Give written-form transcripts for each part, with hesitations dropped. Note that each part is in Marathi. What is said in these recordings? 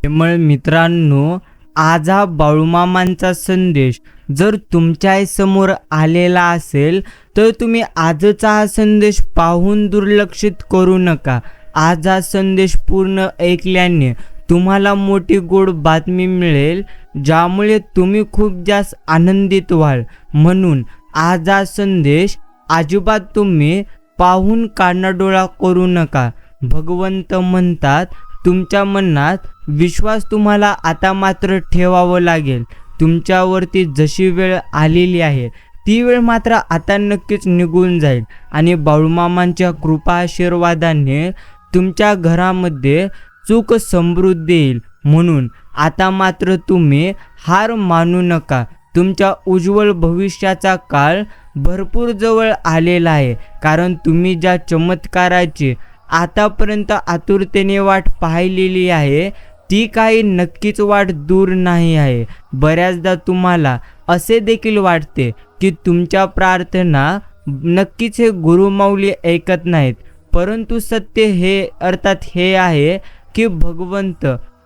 प्रेमळ मित्रांनो, आज हा बाळूमामांचा संदेश जर तुमच्या समोर आलेला असेल तर तुम्ही आजचा हा संदेश पाहून दुर्लक्षित करू नका. आज हा संदेश पूर्ण ऐकल्याने तुम्हाला मोठी गोड बातमी मिळेल, ज्यामुळे तुम्ही खूप जास्त आनंदित व्हाल. म्हणून आज हा संदेश अजिबात तुम्ही पाहून कानाडोळा करू नका. भगवंत म्हणतात, तुमच्या मनात विश्वास तुम्हाला आता मात्र ठेवावं लागेल. तुमच्यावरती जशी वेळ आलेली आहे ती वेळ मात्र आता नक्कीच निघून जाईल आणि बाळूमामांच्या कृपा आशीर्वादाने तुमच्या घरामध्ये सुख समृद्धी येईल. म्हणून आता मात्र तुम्ही हार मानू नका. तुमच्या उज्ज्वल भविष्याचा काळ भरपूर जवळ आलेला आहे, कारण तुम्ही ज्या चमत्काराची आतापर्यंत आतुरतेने वाट पाहिलेली आहे ती काही नक्कीच वाट दूर नाही आहे. बऱ्याचदा तुम्हाला असे देखील वाटते की तुमच्या प्रार्थना नक्कीच हे गुरुमाऊली ऐकत नाहीत, परंतु सत्य हे आहे की भगवंत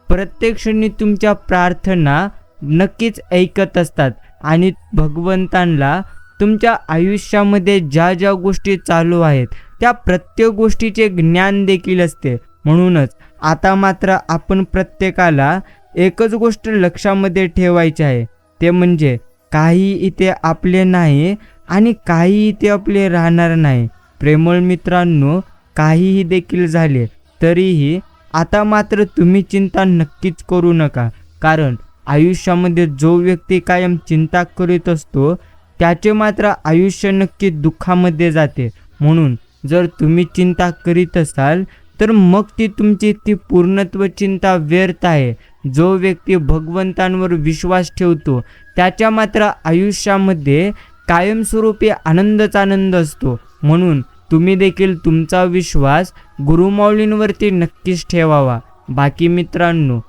प्रत्येक क्षणी तुमच्या प्रार्थना नक्कीच ऐकत असतात आणि भगवंतांना तुमच्या आयुष्यामध्ये ज्या ज्या गोष्टी चालू आहेत त्या प्रत्येक गोष्टीचे ज्ञान देखील असते. म्हणूनच आता मात्र आपण प्रत्येकाला एकच गोष्ट लक्षामध्ये ठेवायची आहे, ते म्हणजे काही इथे आपले नाही आणि काही इथे आपले राहणार नाही. प्रेमळ मित्रांनो, काहीही देखील झाले तरीही आता मात्र तुम्ही चिंता नक्कीच करू नका, कारण आयुष्यामध्ये जो व्यक्ती कायम चिंता करीत असतो त्याचे मात्र आयुष्य नक्की दुःखामध्ये जाते. म्हणून जर तुम्ही चिंता करीत असाल तर मग ती पूर्णत्व चिंता व्यर्थ आहे. जो व्यक्ती भगवंतांवर विश्वास ठेवतो त्याच्या मात्र आयुष्यामध्ये कायमस्वरूपी आनंदच आनंद असतो. म्हणून तुम्ही देखील तुमचा विश्वास गुरुमाऊलींवरती नक्कीच ठेवावा. बाकी मित्रांनो,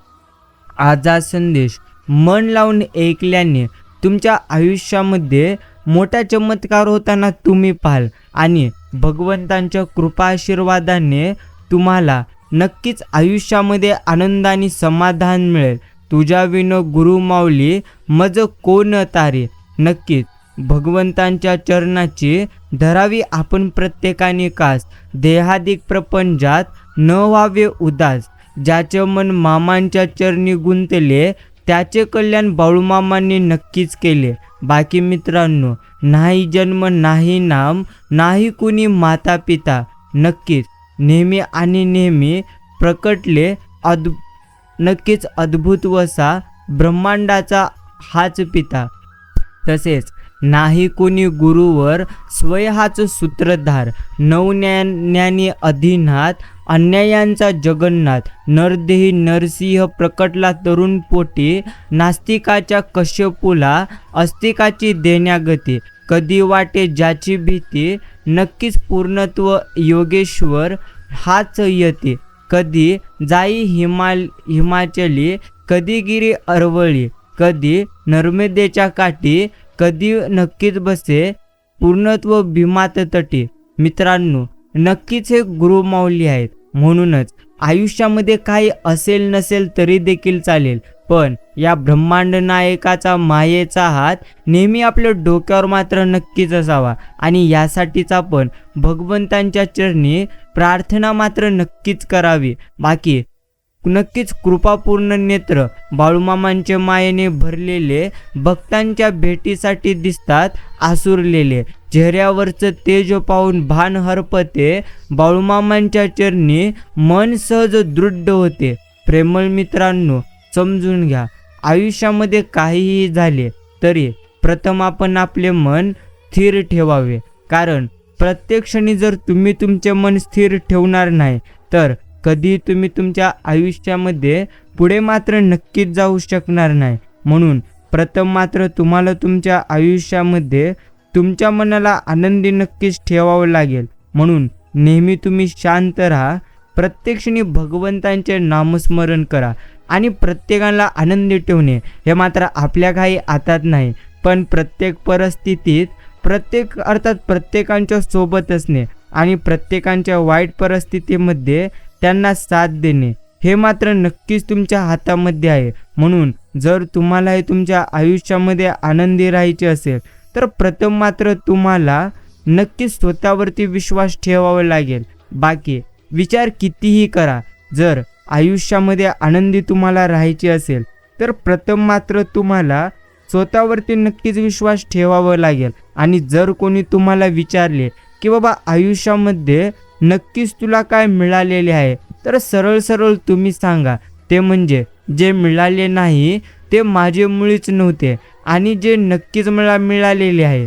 आज हा संदेश मन लावून ऐकल्याने तुमच्या आयुष्यामध्ये मोठा चमत्कार होताना तुम्ही पाहाल आणि भगवंतांच्या कृपा आशीर्वादाने तुम्हाला नक्कीच आयुष्यामध्ये आनंद आणि समाधान मिळेल. तुझ्या विन गुरुमाऊली मज कोण तारे. नक्कीच भगवंतांच्या चरणाची धरावी आपण प्रत्येकाने कास. देहादिक प्रपंचात न व्हावे उदास. ज्याचे मन मामांच्या चरणी गुंतले त्याचे कल्याण बाळूमामांनी नक्कीच केले. बाकी मित्रांनो, नाही जन्म नाही नाम नाही कुणी माता पिता. नक्कीच नेहमी आणि नेहमी प्रकटले नक्कीच अद्भुत वसा ब्रह्मांडाचा हाच पिता. तसेच नाही कोणी गुरुवर स्वय हाच सूत्रधार. नवज्ञानी अधिनाथ अन्यायांचा जगन्नाथ. नरदेही नरसिंह प्रकटला तरुण पोटी. नास्तिकाच्या कश्यपूला अस्तिकाची देण्यागती. कधी वाटे ज्याची भीती नक्कीच पूर्णत्व योगेश्वर हाच यती. कधी जाई हिमाचली कधी गिरी अरवळी. कधी नर्मदेच्या काठी कधी नक्कीच बसे पूर्णत्व भीमात तटी. मित्रांनो, नक्कीच हे गुरुमाऊली आहेत. म्हणूनच आयुष्यामध्ये काही असेल नसेल तरी देखील चालेल, पण या ब्रह्मांड नायकाचा मायेचा हात नेहमी आपल्या डोक्यावर मात्र नक्कीच असावा आणि यासाठीच आपण भगवंतांच्या चरणी प्रार्थना मात्र नक्कीच करावी. बाकी नक्कीच कृपापूर्ण नेत्र बाळूमामांच्या मायेने भरलेले भक्तांच्या भेटीसाठी दिसतात आसुरलेले. चेहऱ्यावरचं तेज पाहून भान हरपते. बाळूमामांच्या चरणी मन सहज दृढ होते. प्रेमळ मित्रांनो, समजून घ्या, आयुष्यामध्ये काहीही झाले तरी प्रथम आपण आपले मन स्थिर ठेवावे, कारण प्रत्येक क्षणी जर तुम्ही तुमचे मन स्थिर ठेवणार नाही तर कधी तुम्ही तुमच्या आयुष्यामध्ये पुढे मात्र नक्कीच जाऊ शकणार नाही. म्हणून प्रथम मात्र तुम्हाला तुमच्या आयुष्यामध्ये तुमच्या मनाला आनंदी नक्कीच ठेवावं लागेल. म्हणून नेहमी तुम्ही शांत राहा. प्रत्येक क्षणी भगवंतांचे नामस्मरण करा आणि प्रत्येकाला आनंदी ठेवणे हे मात्र आपल्या काही हातात नाही, पण प्रत्येक परिस्थितीत प्रत्येकांच्या सोबत असणे आणि प्रत्येकांच्या वाईट परिस्थितीमध्ये त्यांना साथ देणे हे मात्र नक्कीच तुमच्या हातामध्ये आहे. म्हणून जर तुम्हाला हे तुमच्या आयुष्यामध्ये आनंदी राहायचे असेल तर प्रथम मात्र तुम्हाला नक्कीच स्वतःवरती विश्वास ठेवावा लागेल. बाकी विचार कितीही करा, जर आयुष्यामध्ये आनंदी तुम्हाला राहायचे असेल तर प्रथम मात्र तुम्हाला स्वतःवरती नक्कीच विश्वास ठेवावा लागेल. आणि जर कोणी तुम्हाला विचारले की बाबा आयुष्यामध्ये नक्कीच तुला काय मिळालेले आहे, तर सरळ सरळ तुम्ही सांगा, ते म्हणजे जे मिळाले नाही ते माझे मुळीच नव्हते, आणि जे नक्कीच मला मिळालेले आहे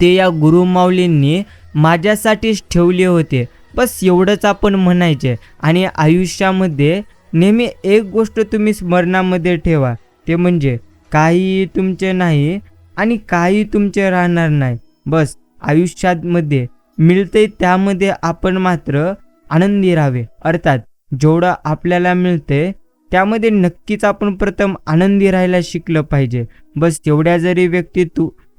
ते या गुरुमाऊलींनी माझ्यासाठीच ठेवले होते. बस एवढंच आपण म्हणायचे. आणि आयुष्यामध्ये नेहमी एक गोष्ट तुम्ही स्मरणामध्ये ठेवा, ते म्हणजे काही तुमचे नाही आणि काही तुमचे राहणार नाही. बस आयुष्यामध्ये मिळते त्यामध्ये आपण मात्र आनंदी राहावे. अर्थात जेवढं आपल्याला मिळते त्यामध्ये नक्कीच आपण प्रथम आनंदी राहायला शिकलं पाहिजे. बस तेवढ्या जरी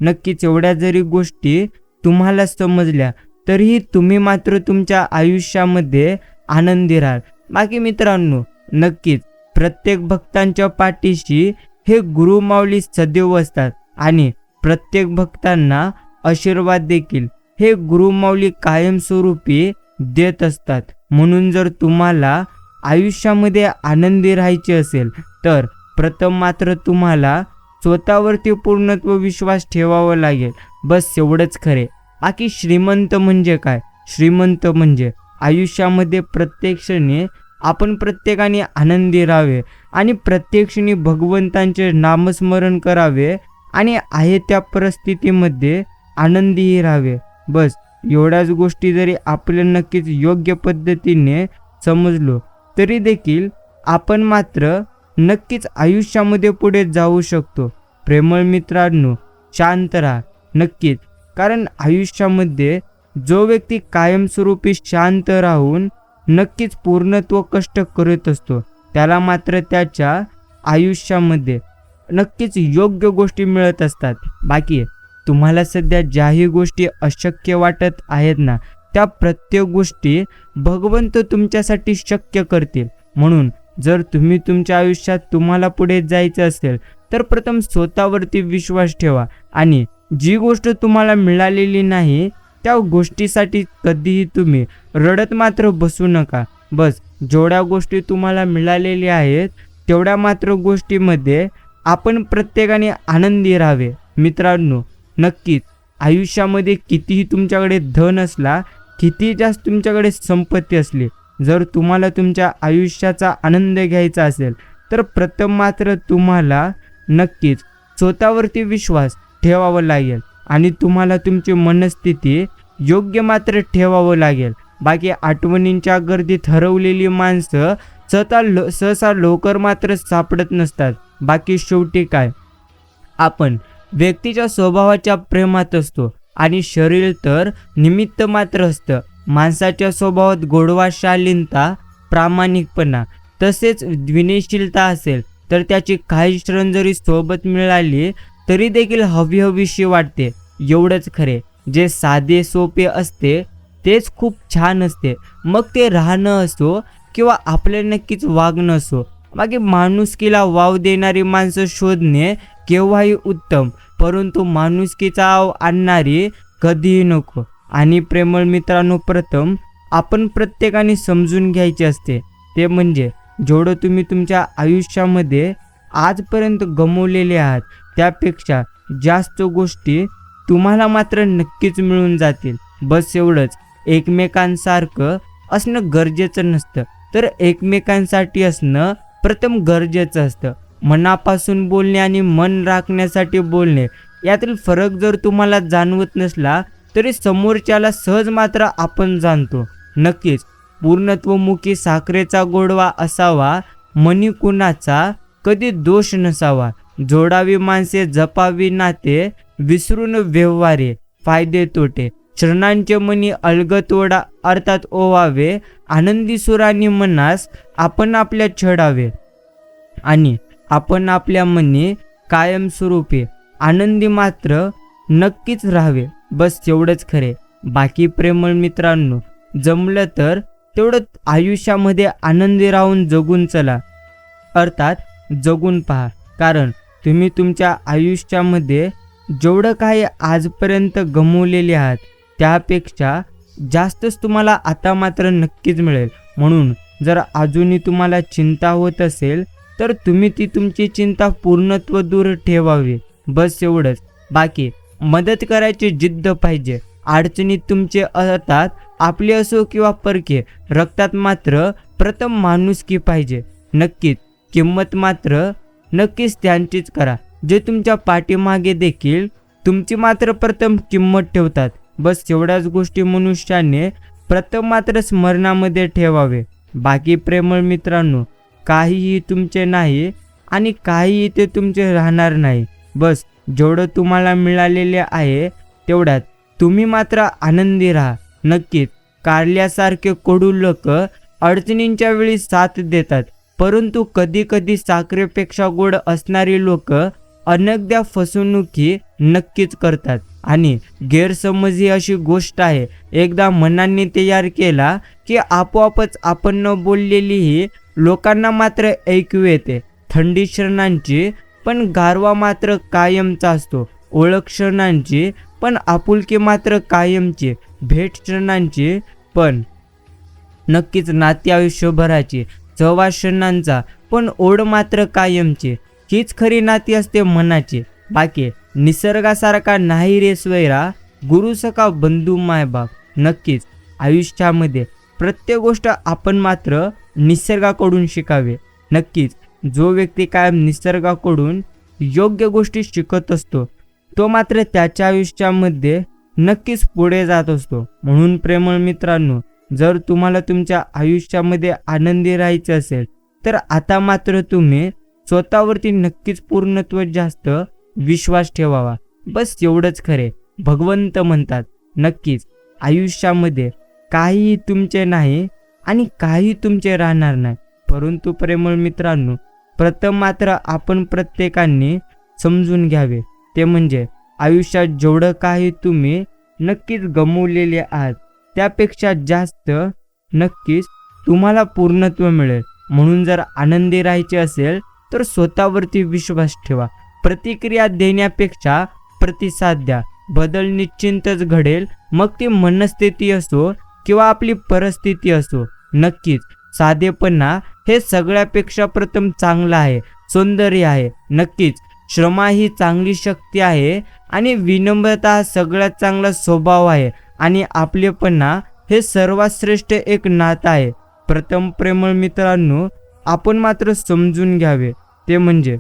नक्कीच एवढ्या जरी गोष्टी तुम्हाला समजल्या तरीही तुम्ही मात्र तुमच्या आयुष्यामध्ये आनंदी राहाल. बाकी मित्रांनो, नक्कीच प्रत्येक भक्तांच्या पाठीशी हे गुरुमाऊली सदैव असतात आणि प्रत्येक भक्तांना आशीर्वाद देखील हे गुरुमाऊली कायमस्वरूपी देत असतात. म्हणून जर तुम्हाला आयुष्यामध्ये आनंदी राहायचे असेल तर प्रथम मात्र तुम्हाला स्वतःवरती पूर्णत्व विश्वास ठेवावा लागेल. बस एवढंच खरे. बाकी श्रीमंत म्हणजे काय? श्रीमंत म्हणजे आयुष्यामध्ये प्रत्येक क्षणी आपण प्रत्येकाने आनंदी राहावे आणि प्रत्येक क्षणी भगवंतांचे नामस्मरण करावे आणि आहे त्या परिस्थितीमध्ये आनंदीही राहावे. बस एवढ्याच गोष्टी जरी आपल्याला नक्कीच योग्य पद्धतीने समजलो तरी देखील आपण मात्र नक्कीच आयुष्यामध्ये पुढे जाऊ शकतो. प्रेमळ मित्रांनो, शांत राहा नक्कीच, कारण आयुष्यामध्ये जो व्यक्ती कायमस्वरूपी शांत राहून नक्कीच पूर्णत्व कष्ट करत असतो त्याला मात्र त्याच्या आयुष्यामध्ये नक्कीच योग्य गोष्टी मिळत असतात. बाकी तुम्हाला सध्या ज्याही गोष्टी अशक्य वाटत आहेत ना, त्या प्रत्येक गोष्टी भगवंत तुमच्यासाठी शक्य करतील. म्हणून जर तुम्ही तुमच्या आयुष्यात तुम्हाला पुढे जायचं असेल तर प्रथम स्वतःवरती विश्वास ठेवा आणि जी गोष्ट तुम्हाला मिळालेली नाही त्या गोष्टीसाठी कधीही तुम्ही रडत मात्र बसू नका. बस जेवढ्या गोष्टी तुम्हाला मिळालेल्या आहेत तेवढ्या मात्र गोष्टीमध्ये आपण प्रत्येकाने आनंदी राहावे. मित्रांनो, नक्कीच आयुष्यामध्ये कितीही तुमच्याकडे धन असला, किती जास्त तुमच्याकडे संपत्ती असली, जर तुम्हाला तुमच्या आयुष्याचा आनंद घ्यायचा असेल तर प्रथम मात्र तुम्हाला नक्कीच स्वतःवरती विश्वास ठेवावा लागेल आणि तुम्हाला तुमची मनस्थिती योग्य मात्र ठेवावं लागेल. बाकी आठवणींच्या गर्दीत हरवलेली माणसं सहसा लवकर मात्र सापडत नसतात. बाकी शेवटी काय, आपण व्यक्तीच्या स्वभावाच्या प्रेमात असतो आणि शरीर तर निमित्त मात्र असतं. माणसाच्या स्वभावात गोडवा, शालीनता, प्रामाणिकपणा तसेच विनयशीलता असेल तर त्याची काही क्षण जरी सोबत मिळाली तरी देखील हवीशी वाटते. एवढंच खरे, जे साधे सोपे असते तेच खूप छान असते. मग ते राहणं असो किंवा आपले नक्कीच वागणं असो. बाकी माणुसकीला वाव देणारी माणसं शोधणे केव्हाही उत्तम, परंतु माणुसकीचा आव आणणारी कधीही नको. आणि प्रेमळ मित्रांनो, प्रथम आपण प्रत्येकाने समजून घ्यायचे असते ते म्हणजे जेवढं तुम्ही तुमच्या आयुष्यामध्ये आजपर्यंत गमावलेले आहात त्यापेक्षा जास्त गोष्टी तुम्हाला मात्र नक्कीच मिळून जातील. बस एवढंच. एकमेकांसारखं असणं गरजेचं नसतं, तर एकमेकांसाठी असणं प्रथम गरजेचं असतं. मनापासून बोलणे आणि मन राखण्यासाठी बोलणे यातील फरक जर तुम्हाला जाणवत नसला तरी समोरच्याला सहज मात्र आपण जाणतो. नक्कीच पूर्णत्वमुखी साखरेचा गोडवा असावा, मनी कुणाचा कधी दोष नसावा. जोडावी माणसे, जपावी नाते, विसरून व्यवहारे, फायदे तोटे. शरणांचे मनी अलगतोडा अर्थात ओवावे. आनंदी सुरानी मनास आपण आपल्या छडावे आणि आपण आपल्या मनी कायमस्वरूपी आनंदी मात्र नक्कीच राहावे. बस एवढंच खरे. बाकी प्रेमळ मित्रांनो, जमलं तर तेवढं आयुष्यामध्ये आनंदी राहून जगून चला, अर्थात जगून पहा. कारण तुम्ही तुमच्या आयुष्यामध्ये जेवढं काही आजपर्यंत गमावलेले आहात त्यापेक्षा जास्तच तुम्हाला आता मात्र नक्कीच मिळेल. म्हणून जर अजूनही तुम्हाला चिंता होत असेल तर तुम्ही ती तुमची चिंता पूर्णत्व दूर ठेवावी, बस एवढंच. बाकी मदत करायची जिद्द पाहिजे. अडचणीत तुमचे अर्थात आपले असो किंवा परके, रक्तात मात्र प्रथम माणुसकी पाहिजे. नक्कीच किंमत मात्र नक्कीच त्यांचीच करा जे तुमच्या पाठीमागे देखील तुमची मात्र प्रथम किंमत ठेवतात. बस एवढ्याच गोष्टी मनुष्याने प्रथम मात्र स्मरणामध्ये ठेवावे. बाकी प्रेमळ मित्रांनो, काहीही तुमचे नाही आणि काहीही ते तुमचे राहणार नाही. बस जेवढं तुम्हाला मिळालेले आहे तेवढ्यात तुम्ही मात्र आनंदी राहा. नक्कीच कारल्यासारखे कडू लोक अडचणींच्या वेळी साथ देतात, परंतु कधी कधी साखरेपेक्षा गोड असणारी लोक अनेकदा फसवणुकी नक्कीच करतात. आणि गैरसमज ही अशी गोष्ट आहे, एकदा मनाने तयार केला की आपोआपच आपण न बोललेलीही लोकांना मात्र ऐकू येते. थंडी क्षणांची पण गारवा मात्र कायमचा असतो. ओळख क्षणांची पण आपुलकी मात्र कायमची. भेट क्षणांची पण नक्कीच नाती आयुष्यभराची. सहवास क्षणांचा पण ओढ मात्र कायमची. हीच खरी नाती असते मनाची. बाकी निसर्गासारखा नाही रे स्वैरा, गुरु सखा बंधू मायबाप. नक्कीच आयुष्यामध्ये प्रत्येक गोष्ट आपण मात्र निसर्गाकडून शिकावे. नक्कीच जो व्यक्ती कायम निसर्गाकडून योग्य गोष्टी शिकत असतो तो मात्र त्याच्या आयुष्यामध्ये नक्कीच पुढे जात असतो. म्हणून प्रेमळ मित्रांनो, जर तुम्हाला तुमच्या आयुष्यामध्ये आनंदी राहायचे असेल तर आता मात्र तुम्ही स्वतःवरती नक्कीच पूर्णत्व जास्त विश्वास ठेवावा. बस एवढंच खरे. भगवंत म्हणतात नक्कीच आयुष्यामध्ये काहीही तुमचे नाही आणि काही तुमचे राहणार नाही. परंतु प्रेमळ मित्रांनो, प्रथम मात्र आपण प्रत्येकाने समजून घ्यावे, ते म्हणजे आयुष्यात जेवढं काही तुम्ही नक्कीच गमावलेले आहात त्यापेक्षा जास्त नक्कीच तुम्हाला पूर्णत्व मिळेल. म्हणून जर आनंदी राहायचे असेल तर स्वतःवरती विश्वास ठेवा. प्रतिक्रिया देण्यापेक्षा प्रतिसाद द्या. बदल निश्चितच घडेल, मग ती मनस्थिती असो किंवा आपली परिस्थिती असो. नक्कीच साधेपणा हे सगळ्यापेक्षा प्रथम चांगलं आहे, सौंदर्य आहे. नक्कीच श्रमा ही चांगली शक्ती आहे आणि विनम्रता हा सगळ्यात चांगला स्वभाव आहे आणि आपलेपणा हे सर्वात श्रेष्ठ एक नातं आहे. प्रथम प्रेमळ मित्रांनो, आपण मात्र समजून घ्यावे, ते म्हणजे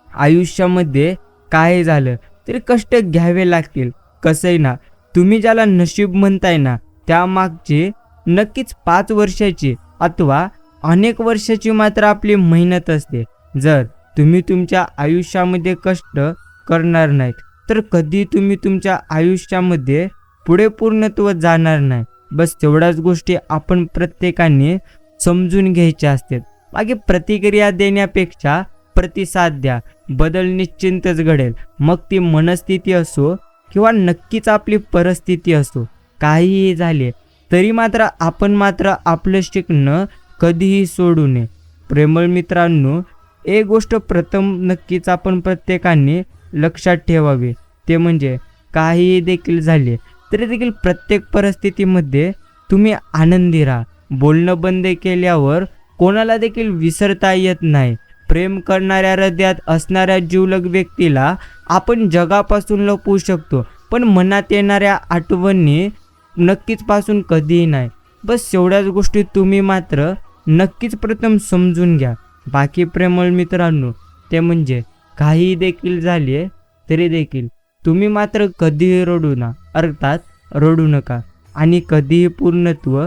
आयुष्यामध्ये काय झालं तरी कष्ट घ्यावे लागतील. कसंही ना, तुम्ही ज्याला नशीब म्हणताय ना त्यामागची नक्कीच 5 वर्षाची अथवा अनेक वर्षाची मात्र आपली मेहनत असते. जर तुम्ही तुमच्या आयुष्यामध्ये कष्ट करणार नाहीत तर कधी तुम्ही तुमच्या आयुष्यामध्ये पुढे पूर्णत्व जाणार नाही. बस तेवढ्याच गोष्टी आपण प्रत्येकाने समजून घ्यायच्या असतात. बाकी प्रतिक्रिया देण्यापेक्षा प्रतिसाद द्या. बदल निश्चितच घडेल, मग ती मनस्थिती असो किंवा नक्कीच आपली परिस्थिती असो. काहीही झाले तरी मात्र आपण मात्र आपलं शिकणं कधीही सोडू नये. प्रेमळ मित्रांनो, एक गोष्ट प्रथम नक्कीच आपण प्रत्येकाने लक्षात ठेवावे, ते म्हणजे काहीही देखील झाले तरी देखील प्रत्येक परिस्थितीमध्ये तुम्ही आनंदी राहा. बोलणं बंद केल्यावर कोणाला देखील विसरता येत नाही. प्रेम करणाऱ्या हृदयात असणाऱ्या जिवलग व्यक्तीला आपण जगापासून लपवू शकतो, पण मनात येणाऱ्या आठवणी नक्कीच पासून कधीही नाही. बस एवढ्याच गोष्टी तुम्ही मात्र नक्कीच प्रथम समजून घ्या. बाकी प्रेमळ मित्रांनो, ते म्हणजे काही देखील झाले तरी देखील तुम्ही मात्र कधीही रडू ना, अर्थात रडू नका. आणि कधीही पूर्णत्व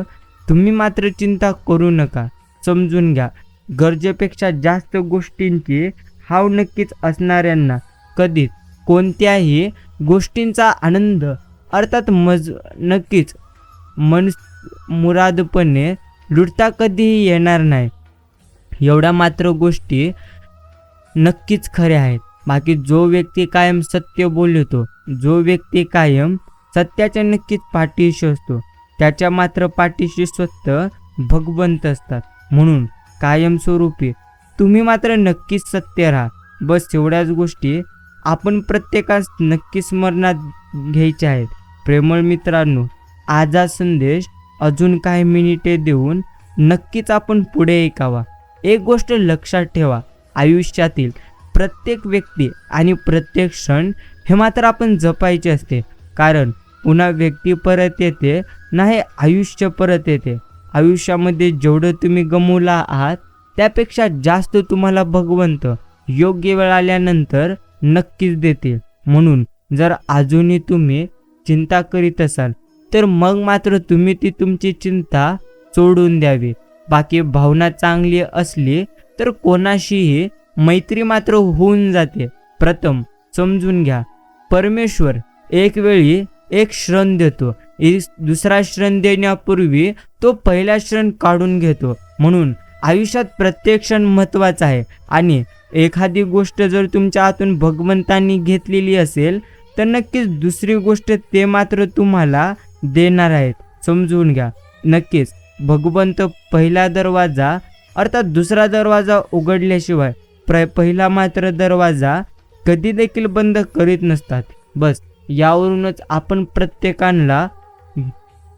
तुम्ही मात्र चिंता करू नका. समजून घ्या, गरजेपेक्षा जास्त गोष्टींची हाव नक्कीच असणाऱ्यांना कधीच कोणत्याही गोष्टींचा आनंद अर्थात नक्कीच मुरादपणे लुटता कधीही येणार नाही. एवढ्या मात्र गोष्टी नक्कीच खऱ्या आहेत. बाकी जो व्यक्ती कायम सत्य बोलतो, जो व्यक्ती कायम सत्याच्या नक्कीच पाठीशी असतो त्याच्या मात्र पाठीशी स्वतः भगवंत असतात. म्हणून कायमस्वरूपी तुम्ही मात्र नक्कीच सत्य राहा. बस एवढ्याच गोष्टी आपण प्रत्येकास नक्की स्मरणात घ्यायच्या आहेत. प्रेमळ मित्रांनो, आज हा संदेश अजून काही मिनिटे देऊन नक्कीच आपण पुढे ऐकावा. एक गोष्ट लक्षात ठेवा, आयुष्यातील प्रत्येक व्यक्ती आणि प्रत्येक क्षण हे मात्र आपण जपायचे असते. कारण पुन्हा व्यक्ती परत येते नाही, आयुष्य परत येते. आयुष्यामध्ये जेवढं तुम्ही गमवला आहात त्यापेक्षा जास्त तुम्हाला भगवंत योग्य वेळ आल्यानंतर नक्कीच देतील. म्हणून जर अजूनही तुम्ही चिंता करीत असाल तर मग मात्र तुम्ही ती तुमची चिंता सोडून द्यावी. बाकी भावना चांगली असली तर कोणाशीही मैत्री मात्र होऊन जाते. प्रथम समजून घ्या, परमेश्वर एक वेळी एक श्रण देतो, दुसरा श्रण देण्यापूर्वी तो पहिला श्रण काढून घेतो. म्हणून आयुष्यात प्रत्येक क्षण महत्त्वाचा आहे आणि एखादी गोष्ट जर तुमच्या हातून भगवंतांनी घेतलेली असेल तर नक्कीच दुसरी गोष्ट ते मात्र तुम्हाला देणार आहेत. समजून घ्या, नक्कीच भगवंत पहिला दरवाजा अर्थात दुसरा दरवाजा उघडल्याशिवाय पहिला मात्र दरवाजा कधी देखील बंद करीत नसतात. बस यावरूनच आपण प्रत्येकाला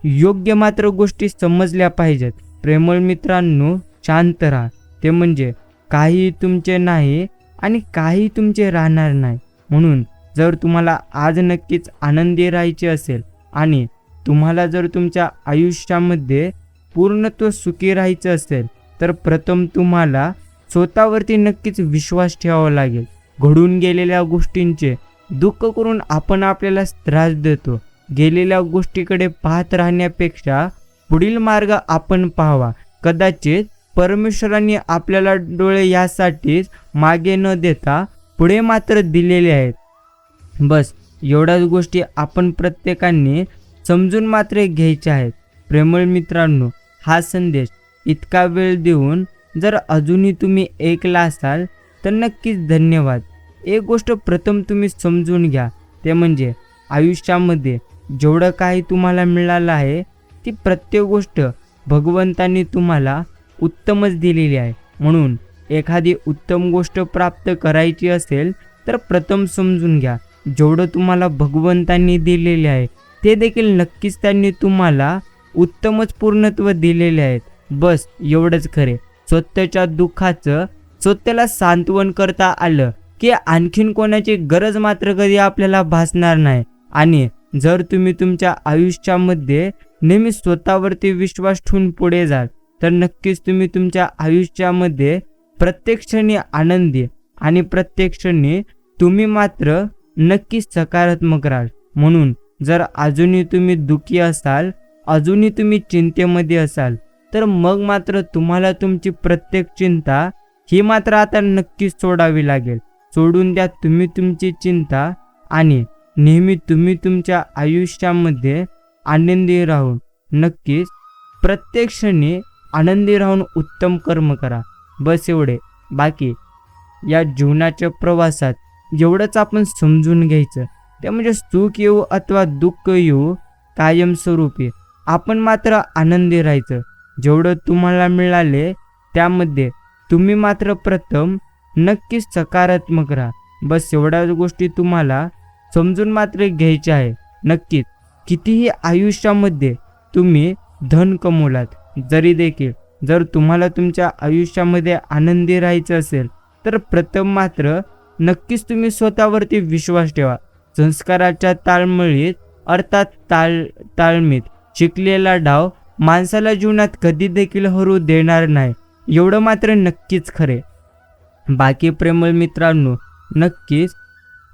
योग्य मात्र गोष्टी समजल्या पाहिजेत. प्रेमळ मित्रांनो, शांत राहा. ते म्हणजे काही तुमचे नाही आणि काही तुमचे राहणार नाही. म्हणून जर तुम्हाला आज नक्कीच आनंदी राहायचे असेल आणि तुम्हाला जर तुमच्या आयुष्यामध्ये पूर्णत्व सुखी राहायचं असेल तर प्रथम तुम्हाला स्वतःवरती नक्कीच विश्वास ठेवावा लागेल. घडून गेलेल्या गोष्टींचे दुःख करून आपण आपल्याला त्रास देतो. गेलेल्या गोष्टीकडे पाहत राहण्यापेक्षा पुढील मार्ग आपण पाहावा. कदाचित परमेश्वरांनी आपल्याला डोळे यासाठीच मागे न देता पुढे मात्र दिलेले आहेत. बस एवढ्याच गोष्टी आपण प्रत्येकाने समजून मात्र घ्यायच्या आहेत. प्रेमळ मित्रांनो, हा संदेश इतका वेळ देऊन जर अजूनही तुम्ही ऐकला असाल तर नक्कीच धन्यवाद. एक गोष्ट प्रथम तुम्ही समजून घ्या, ते म्हणजे आयुष्यामध्ये जेवढं काही तुम्हाला मिळालं आहे ती प्रत्येक गोष्ट भगवंतांनी तुम्हाला उत्तमच दिलेली आहे. म्हणून एखादी उत्तम गोष्ट प्राप्त करायची असेल तर प्रथम समजून घ्या, जेवढं तुम्हाला भगवंतांनी दिलेले आहे ते देखील नक्कीच त्यांनी तुम्हाला उत्तमच पूर्णत्व दिलेले आहेत. बस एवढंच खरे. स्वतःच्या दुःखाचं स्वतःला सांत्वन करता आलं की आणखीन कोणाची गरज मात्र कधी आपल्याला भासणार नाही. आणि जर तुम्ही तुमच्या आयुष्यामध्ये नेहमी स्वतःवरती विश्वास ठेवून पुढे जाल तर नक्कीच तुम्ही तुमच्या आयुष्यामध्ये प्रत्येक क्षणी आनंदी आणि प्रत्येक क्षणी तुम्ही मात्र नक्कीच सकारात्मक राहाल. म्हणून जर अजूनही तुम्ही दुःखी असाल, अजूनही तुम्ही चिंतेमध्ये असाल तर मग मात्र तुम्हाला तुमची प्रत्येक चिंता ही मात्र आता नक्कीच सोडावी लागेल. सोडून द्या तुम्ही तुमची चिंता आणि नेहमी तुम्ही तुमच्या आयुष्यामध्ये आनंदी राहून नक्कीच प्रत्येक क्षणी आनंदी राहून उत्तम कर्म करा. बस एवढे. बाकी या जीवनाच्या प्रवासात एवढंच आपण समजून घ्यायचं, ते म्हणजे सुख येऊ अथवा दुःख येऊ कायमस्वरूपी आपण मात्र आनंदी राहायचं. जेवढं तुम्हाला मिळाले त्यामध्ये तुम्ही मात्र प्रथम नक्कीच सकारात्मक राहा. बस एवढ्याच गोष्टी तुम्हाला समजून मात्र घ्यायच्या आहे. नक्कीच कितीही आयुष्यामध्ये तुम्ही धन कमवलात जरी देखील जर तुम्हाला तुमच्या आयुष्यामध्ये आनंदी राहायचं असेल तर प्रथम मात्र नक्कीच तुम्ही स्वतःवरती विश्वास ठेवा. संस्काराच्या ताळमेळीत अर्थात ताळमीत शिकलेला डाव माणसाला जीवनात कधी देखील हरू देणार नाही, एवढं मात्र नक्कीच खरे. बाकी प्रेमळ मित्रांनो, नक्कीच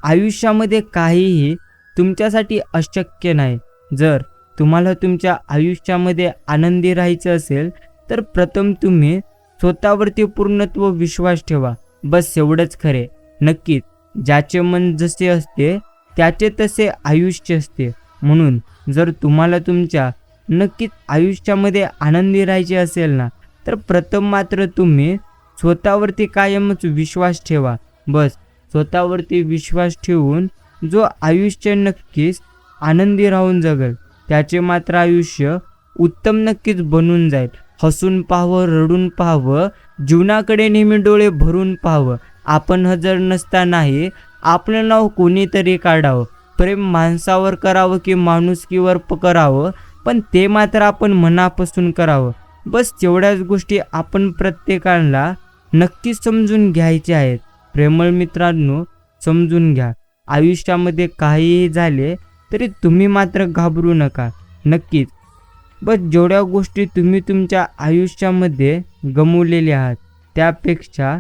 आयुष्यामध्ये काहीही तुमच्यासाठी अशक्य नाही. जर तुम्हाला तुमच्या आयुष्यामध्ये आनंदी राहायचं असेल तर प्रथम तुम्ही स्वतःवरती पूर्णत्व विश्वास ठेवा. बस एवढंच खरे. नक्कीच ज्याचे मन जसे असते त्याचे तसे आयुष्य असते. म्हणून जर तुम्हाला तुमच्या नक्कीच आयुष्यामध्ये आनंदी राहायचे असेल ना तर प्रथम मात्र तुम्ही स्वतःवरती कायमच विश्वास ठेवा. बस स्वतःवरती विश्वास ठेवून जो आयुष्य नक्कीच आनंदी राहून जगल त्याचे मात्र आयुष्य उत्तम नक्कीच बनून जाईल. हसून पाहावं, रडून पाहावं, जीवनाकडे नेहमी डोळे भरून पाहावं. आपण हजर नसतानाही आपलं नाव कोणीतरी काढावं. प्रेम माणसावर करावं की माणुसकीवर करावं, पण ते मात्र आपण मनापासून करावं. बस तेवढ्याच गोष्टी आपण प्रत्येकाला नक्कीच समजून घ्यायच्या आहेत. प्रेमळ मित्रांनो, समजून घ्या. आयुष्यामध्ये काहीही झाले तरी तुम्ही मात्र घाबरू नका. नक्कीच. बस जेवढ्या गोष्टी तुम्ही तुमच्या आयुष्यामध्ये गमावलेल्या आहात त्यापेक्षा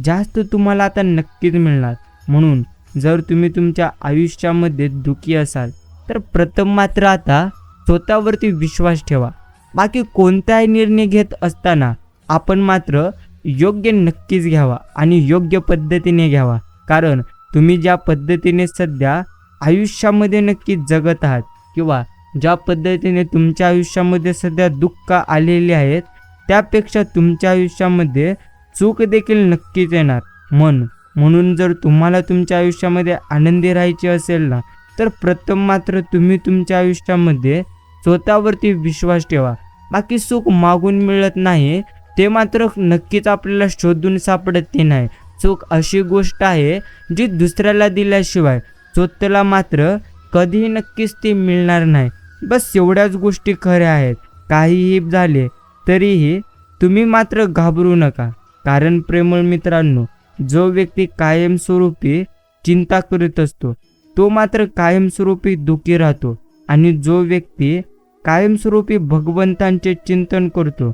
जास्त तुम्हाला आता नक्कीच मिळणार. म्हणून जर तुम्ही तुमच्या आयुष्यामध्ये दुःखी असाल तर प्रथम मात्र आता स्वतःवरती विश्वास ठेवा. बाकी कोणताही निर्णय घेत असताना आपण मात्र योग्य नक्कीच घ्यावा आणि योग्य पद्धतीने घ्यावा. कारण तुम्ही ज्या पद्धतीने सध्या आयुष्यामध्ये नक्कीच जगत आहात किंवा ज्या पद्धतीने तुमच्या आयुष्यामध्ये सध्या दुःख आलेले आहेत त्यापेक्षा तुमच्या आयुष्यामध्ये सुख देखील नक्कीच येणार. म्हणून जर तुम्हाला तुमच्या आयुष्यामध्ये आनंदी राहायचे असेल ना तर प्रथम मात्र तुम्ही तुमच्या आयुष्यामध्ये स्वतःवरती विश्वास ठेवा. बाकी सुख मागून मिळत नाही, ते मात्र नक्कीच आपल्याला शोधून सापडत नाही. सुख अशी गोष्ट आहे जी दुसऱ्याला दिल्याशिवाय स्वतःला मात्र कधीही नक्कीच ती मिळणार नाही. बस एवढ्याच गोष्टी खऱ्या आहेत. काहीही झाले तरीही तुम्ही मात्र घाबरू नका. कारण प्रेमळ मित्रांनो, जो व्यक्ती कायमस्वरूपी चिंता करीत असतो तो मात्र कायमस्वरूपी दुःखी राहतो आणि जो व्यक्ती कायमस्वरूपी भगवंतांचे चिंतन करतो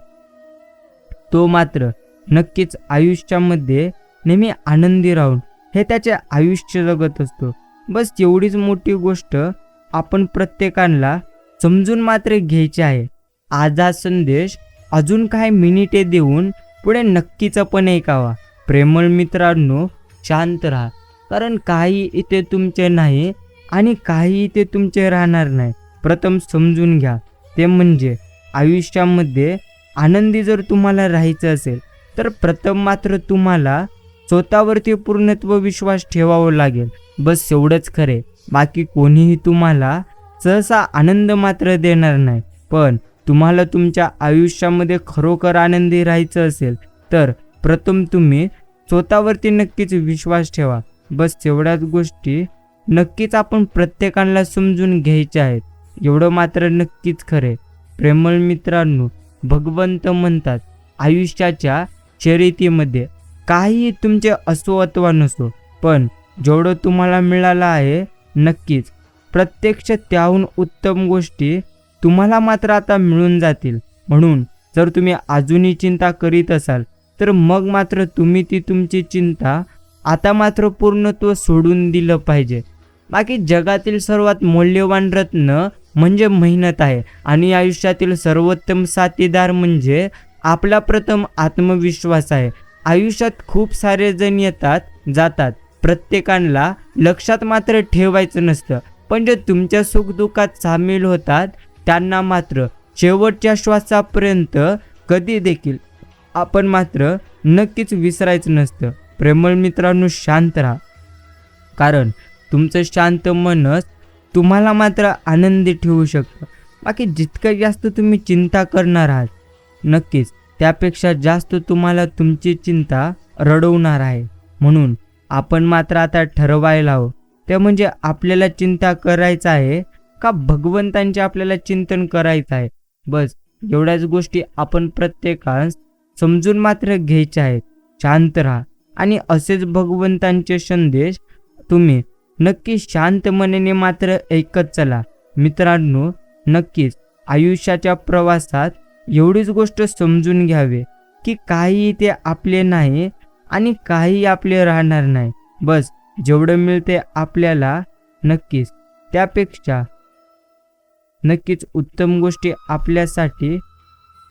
तो मात्र नक्कीच आयुष्यामध्ये नेहमी आनंदी राहून हे त्याचे आयुष्य जगत असतो. बस एवढीच मोठी गोष्ट आपण प्रत्येकाला समजून मात्र घ्यायची आहे. आज हा संदेश अजून काही मिनिटे देऊन पुढे नक्कीच आपण ऐकावा. प्रेमळ मित्रांनो, शांत राहा. कारण काही इथे तुमचे नाही आणि काही इथे तुमचे राहणार नाही. प्रथम समजून घ्या, ते म्हणजे आयुष्यामध्ये आनंदी जर तुम्हाला राहायचं असेल तर प्रथम मात्र तुम्हाला स्वतःवरती पूर्णत्व विश्वास ठेवावा लागेल. बस एवढंच खरे. बाकी कोणीही तुम्हाला सहसा आनंद मात्र देणार नाही. पण तुम्हाला तुमच्या आयुष्यामध्ये खरोखर आनंदी राहायचं असेल तर प्रथम तुम्ही स्वतःवरती नक्कीच विश्वास ठेवा. बस एवढ्याच गोष्टी नक्कीच आपण प्रत्येकाला समजून घ्यायच्या आहेत. एवढं मात्र नक्कीच खरे. प्रेमळ मित्रांनो, भगवंत म्हणतात आयुष्याच्या शर्यतीमध्ये काही तुमचे असो अथवा नसो, पण जेवढं तुम्हाला मिळालं आहे नक्कीच प्रत्यक्ष त्याहून उत्तम गोष्टी तुम्हाला मात्र आता मिळून जातील. म्हणून जर तुम्ही अजूनही चिंता करीत असाल तर मग मात्र तुम्ही ती तुमची चिंता आता मात्र पूर्णत्व सोडून दिलं पाहिजे. बाकी जगातील सर्वात मौल्यवान रत्न म्हणजे मेहनत आहे आणि आयुष्यातील सर्वोत्तम साथीदार म्हणजे आपला प्रथम आत्मविश्वास आहे. आयुष्यात खूप सारे जण येतात जातात, प्रत्येकाला लक्षात मात्र ठेवायचं नसतं, पण जे तुमच्या सुखदुःखात सामील होतात त्यांना मात्र शेवटच्या श्वासापर्यंत कधी देखील आपण मात्र नक्कीच विसरायचं नसतं. प्रेमळ मित्रांनो, शांत राहा. कारण तुमचं शांत मनच तुम्हाला मात्र आनंदी ठेवू शकतं. बाकी जितकं जास्त तुम्ही चिंता करणार आहात नक्कीच त्यापेक्षा जास्त तुम्हाला तुमची चिंता रडवणार आहे. म्हणून आपण मात्र आता ठरवायला हवं, ते म्हणजे आपल्याला चिंता करायचं आहे का भगवंतांचे आपल्याला चिंतन करायचं आहे. बस एवढ्याच गोष्टी आपण प्रत्येकास समजून मात्र घ्यायच्या आहेत. शांत राहा आणि असेच भगवंतांचे संदेश तुम्ही नक्की शांत मनाने मात्र ऐकत चला. मित्रांनो, नक्कीच आयुष्याच्या प्रवासात एवढीच गोष्ट समजून घ्यावे की काही ते आपले नाही आणि काही आपले राहणार नाही. बस जेवढं मिळते आपल्याला नक्कीच त्यापेक्षा नक्कीच उत्तम गोष्टी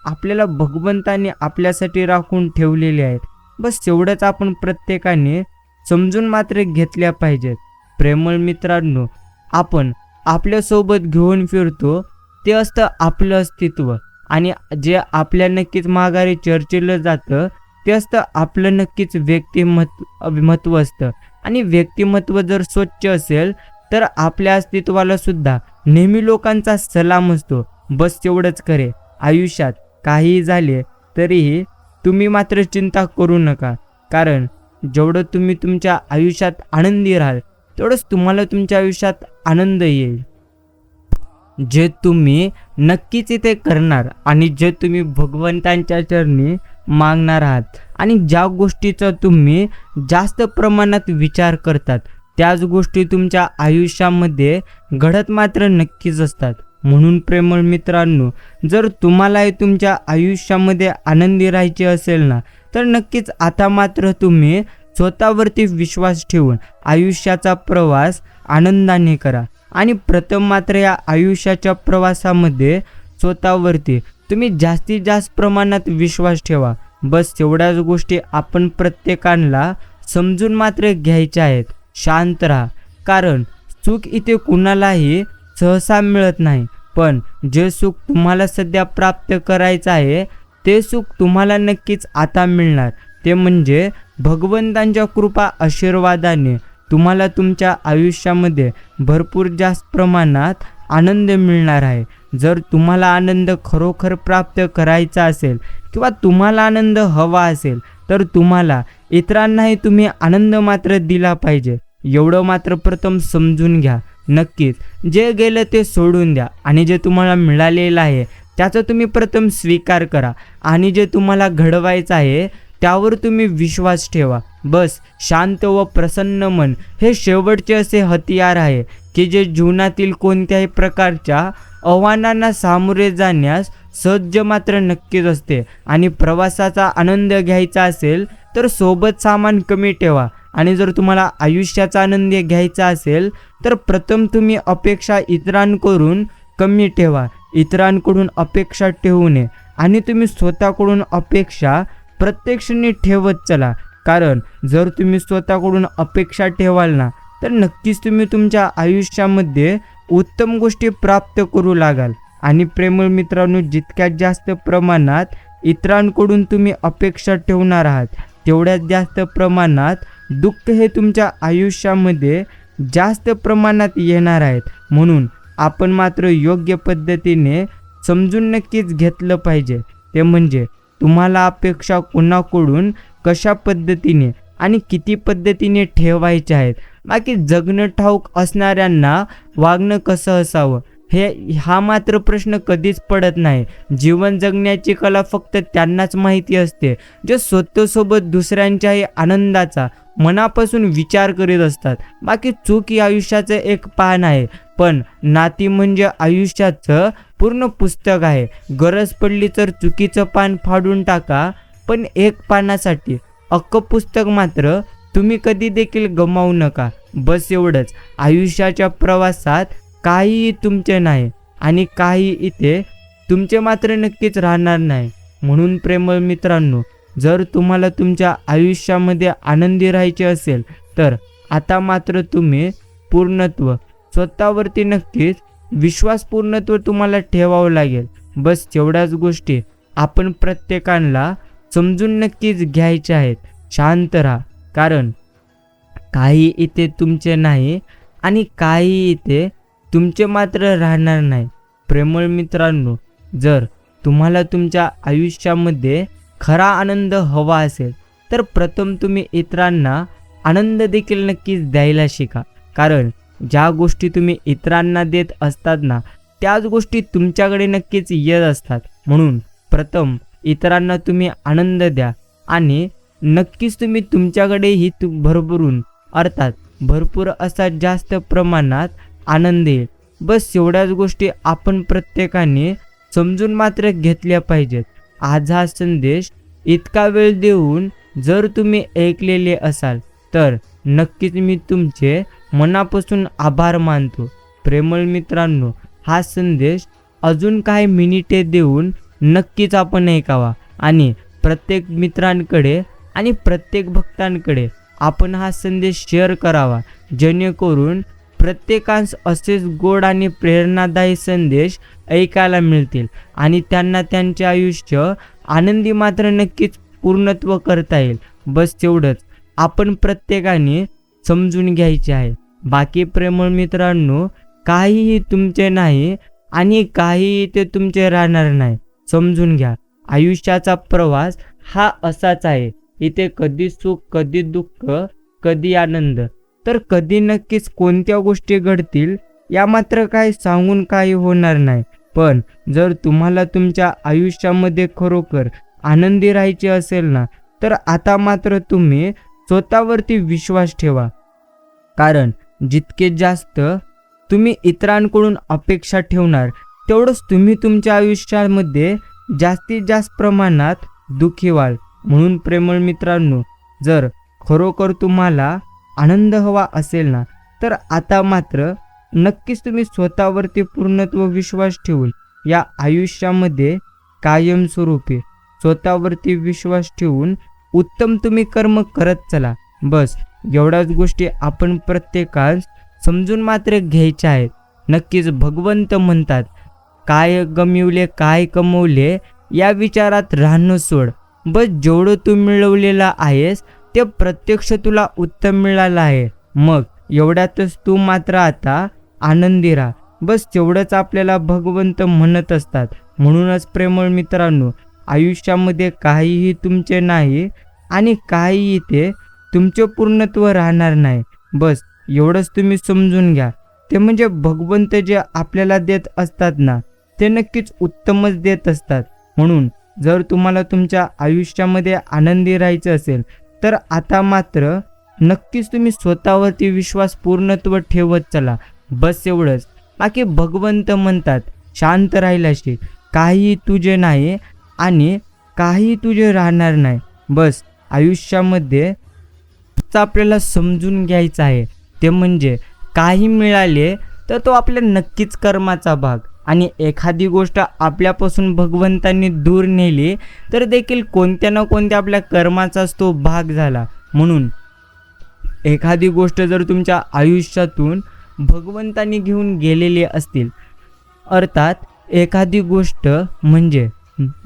आपल्याला भगवंताने आपल्यासाठी राखून ठेवलेले आहेत. बस एवढंच आपण प्रत्येकाने समजून मात्र घेतल्या पाहिजेत. प्रेमळ मित्रांनो, आपण आपल्यासोबत घेऊन फिरतो ते असतं आपलं अस्तित्व आणि जे आपल्या नक्कीच माघारी चर्चेलं जातं ते असतं आपलं नक्कीच व्यक्तिमत्व असतं. आणि व्यक्तिमत्व जर स्वच्छ असेल तर आपल्या अस्तित्वाला सुद्धा नेहमी लोकांचा सलाम असतो. बस तेवढंच खरे. आयुष्यात काहीही झाले तरीही तुम्ही मात्र चिंता करू नका, कारण जेवढं तुम्ही तुमच्या आयुष्यात आनंदी राहाल तेवढंच तुम्हाला तुमच्या आयुष्यात आनंद येईल. जे तुम्ही नक्कीच इथे करणार आणि जे तुम्ही भगवंतांच्या चरणी मागणार आहात आणि ज्या गोष्टीचा तुम्ही जास्त प्रमाणात विचार करतात त्याच गोष्टी तुमच्या आयुष्यामध्ये घडत मात्र नक्कीच असतात. म्हणून प्रेमळ मित्रांनो, जर तुम्हालाही तुमच्या आयुष्यामध्ये आनंदी राहायचे असेल ना, तर नक्कीच आता मात्र तुम्ही स्वतःवरती विश्वास ठेवून आयुष्याचा प्रवास आनंदाने करा. आणि प्रथम मात्र या आयुष्याच्या प्रवासामध्ये स्वतःवरती तुम्ही जास्तीत जास्त प्रमाणात विश्वास ठेवा. बस तेवढ्याच गोष्टी आपण प्रत्येकाला समजून मात्र घ्यायच्या आहेत. शांत राहा, कारण सुख इथे कुणालाही सहसा मिळत नाही, पण जे सुख तुम्हाला सध्या प्राप्त करायचं आहे ते सुख तुम्हाला नक्कीच आता मिळणार. ते म्हणजे भगवंतांच्या कृपा आशीर्वादाने तुम्हाला तुमच्या आयुष्यामध्ये भरपूर जास्त प्रमाणात आनंद मिळणार आहे. जर तुम्हाला आनंद खरोखर प्राप्त करायचा असेल किंवा तुम्हाला आनंद हवा असेल तर तुम्हाला इतरांनाही तुम्ही आनंद मात्र दिला पाहिजे. एवढं मात्र प्रथम समजून घ्या. नक्कीच जे गेलं ते सोडून द्या आणि जे तुम्हाला मिळालेलं आहे त्याचा तुम्ही प्रथम स्वीकार करा आणि जे तुम्हाला घडवायचं आहे त्यावर तुम्ही विश्वास ठेवा. बस शांत व प्रसन्न मन हे शेवटचे असे हतियार आहे की जे जीवनातील कोणत्याही प्रकारच्या आव्हानांना सामोरे जाण्यास सज्ज मात्र नक्कीच असते. आणि प्रवासाचा आनंद घ्यायचा असेल तर सोबत सामान कमी ठेवा आणि जर तुम्हाला आयुष्याचा आनंद घ्यायचा असेल तर प्रथम तुम्ही अपेक्षा इतरांकडून कमी ठेवा. इतरांकडून अपेक्षा ठेवू नये आणि तुम्ही स्वतःकडून अपेक्षा प्रत्यक्षाने ठेवत चला. कारण जर तुम्ही स्वतःकडून अपेक्षा ठेवाल ना तर नक्कीच तुम्ही तुमच्या आयुष्यामध्ये उत्तम गोष्टी प्राप्त करू लागाल. आणि प्रेमळ मित्रांनो, जितक्यात जास्त प्रमाणात इतरांकडून तुम्ही अपेक्षा ठेवणार आहात तेवढ्यात जास्त प्रमाणात दुःख हे तुमच्या आयुष्यामध्ये जास्त प्रमाणात येणार आहेत. म्हणून आपण मात्र योग्य पद्धतीने समजून नक्कीच घेतलं पाहिजे. ते म्हणजे तुम्हाला अपेक्षा कोणाकडून कशा पद्धतीने आणि किती पद्धतीने ठेवायच्या आहेत. बाकी जगणं ठाऊक असणाऱ्यांना वागणं कसं असावं हा मात्र प्रश्न कधीच पडत नाही. जीवन जगण्याची कला फक्त त्यांनाच माहिती असते जे स्वतःसोबत दुसऱ्यांच्याही आनंदाचा मनापासून विचार करीत असतात. बाकी चूक ही आयुष्याचं एक पान आहे, पण नाती म्हणजे आयुष्याचं पूर्ण पुस्तक आहे. गरज पडली तर चुकीचं पान फाडून टाका, पण एक पानासाठी अख्खं पुस्तक मात्र तुम्ही कधी देखील गमावू नका. बस एवढंच. आयुष्याच्या प्रवासात काहीही तुमचे नाही आणि काही इथे तुमचे मात्र नक्कीच राहणार नाही. म्हणून प्रेमळ मित्रांनो, जर तुम्हाला तुमच्या आयुष्यामध्ये आनंदी राहायचे असेल तर आता मात्र तुम्ही पूर्णत्व स्वतःवरती नक्कीच विश्वासपूर्णत्व तुम्हाला ठेवावं लागेल. बस तेवढ्याच गोष्टी आपण प्रत्येकाला समजून नक्कीच घ्यायच्या आहेत. शांत राहा, कारण काही इथे तुमचे नाही आणि काही इथे तुमचे मात्र राहणार नाही. प्रेमळ मित्रांनो, जर तुम्हाला तुमच्या आयुष्यामध्ये खरा आनंद हवा असेल तर प्रथम तुम्ही इतरांना आनंद देखील नक्कीच द्यायला शिका. कारण ज्या गोष्टी तुम्ही इतरांना देत असतात ना त्याच गोष्टी तुमच्याकडे नक्कीच येत असतात. म्हणून प्रथम इतरांना तुम्ही आनंद द्या आणि नक्कीच तुम्ही तुमच्याकडेही भरभरून अर्थात भरपूर असा जास्त प्रमाणात आनंद येईल. बस एवढ्याच गोष्टी आपण प्रत्येकाने समजून मात्र घेतल्या पाहिजेत. आज हा संदेश इतका वेळ देऊन जर तुम्ही ऐकलेले असाल तर नक्कीच मी तुमचे मनापासून आभार मानतो. प्रेमळ मित्रांनो, हा संदेश अजून काही मिनिटे देऊन नक्कीच आपण ऐकावा आणि प्रत्येक मित्रांकडे आणि प्रत्येक भक्तांकडे आपण हा संदेश शेअर करावा, जेणेकरून प्रत्येकास असेच गोड आणि प्रेरणादायी संदेश ऐकायला मिळतील आणि त्यांना त्यांचे आयुष्य आनंदी मात्र नक्कीच पूर्णत्व करता येईल. बस तेवढंच आपण प्रत्येकाने समजून घ्यायचे आहे. बाकी प्रेमळ मित्रांनो, काहीही तुमचे नाही आणि काही ते तुमचे राहणार नाही. समजून घ्या, आयुष्याचा प्रवास हा असाच आहे. इथे कधी सुख, कधी दुःख, कधी आनंद, तर कधी नक्कीच कोणत्या गोष्टी घडतील या मात्र काही सांगून काही होणार नाही. पण जर तुम्हाला तुमच्या आयुष्यामध्ये खरोखर आनंदी राहायचे असेल ना, तर आता मात्र तुम्ही स्वतःवरती विश्वास ठेवा. कारण जितके जास्त तुम्ही इतरांकडून अपेक्षा ठेवणार, तेवढंच तुम्ही तुमच्या आयुष्यामध्ये जास्तीत जास्त प्रमाणात दुःखी व्हाल. म्हणून प्रेमळ मित्रांनो, जर खरोखर तुम्हाला आनंद हवा असेल ना, तर आता मात्र नक्कीच तुम्ही स्वतःवरती पूर्णत्व विश्वास ठेवून या आयुष्यामध्ये कायमस्वरूपी स्वतःवरती विश्वास ठेवून उत्तम तुम्ही कर्म करत चला. बस एवढ्याच गोष्टी आपण प्रत्येकास समजून मात्र घ्यायच्या आहेत. नक्कीच भगवंत म्हणतात, काय गमिवले काय कमवले या विचारात राहणं सोड. बस जेवढं तू मिळवलेलं आहेस ते प्रत्यक्ष तुला उत्तम मिळालं आहे. मग एवढ्यातच तू मात्र आता आनंदी राहा. बस तेवढंच आपल्याला भगवंत म्हणत असतात. म्हणूनच प्रेमळ मित्रांनो, आयुष्यामध्ये काहीही तुमचे नाही आणि काहीही ते तुमचे पूर्णत्व राहणार नाही. बस एवढंच तुम्ही समजून घ्या. ते म्हणजे भगवंत जे आपल्याला देत असतात ना, ते नक्कीच उत्तमच देत असतात. म्हणून जर तुम्हाला तुमच्या आयुष्यामध्ये आनंदी राहायचं असेल, तर आता मात्र नक्कीच तुम्ही स्वतःवरती विश्वास पूर्णत्व ठेवत चला. बस एवढंच. बाकी भगवंत म्हणतात, शांत राहायला शिक. काही तुझे नाही आणि काही तुझे राहणार नाही. बस आयुष्यामध्ये आपल्याला समजून घ्यायचं आहे, ते म्हणजे काही मिळाले तर तो आपल्या नक्कीच कर्माचा भाग. आणि एखादी गोष्ट आपल्यापासून भगवंतांनी दूर नेली तर देखील कोणत्या ना कोणत्या आपल्या कर्माचाच तो भाग झाला. म्हणून एखादी गोष्ट जर तुमच्या आयुष्यातून भगवंतांनी घेऊन गेलेली असतील, अर्थात एखादी गोष्ट म्हणजे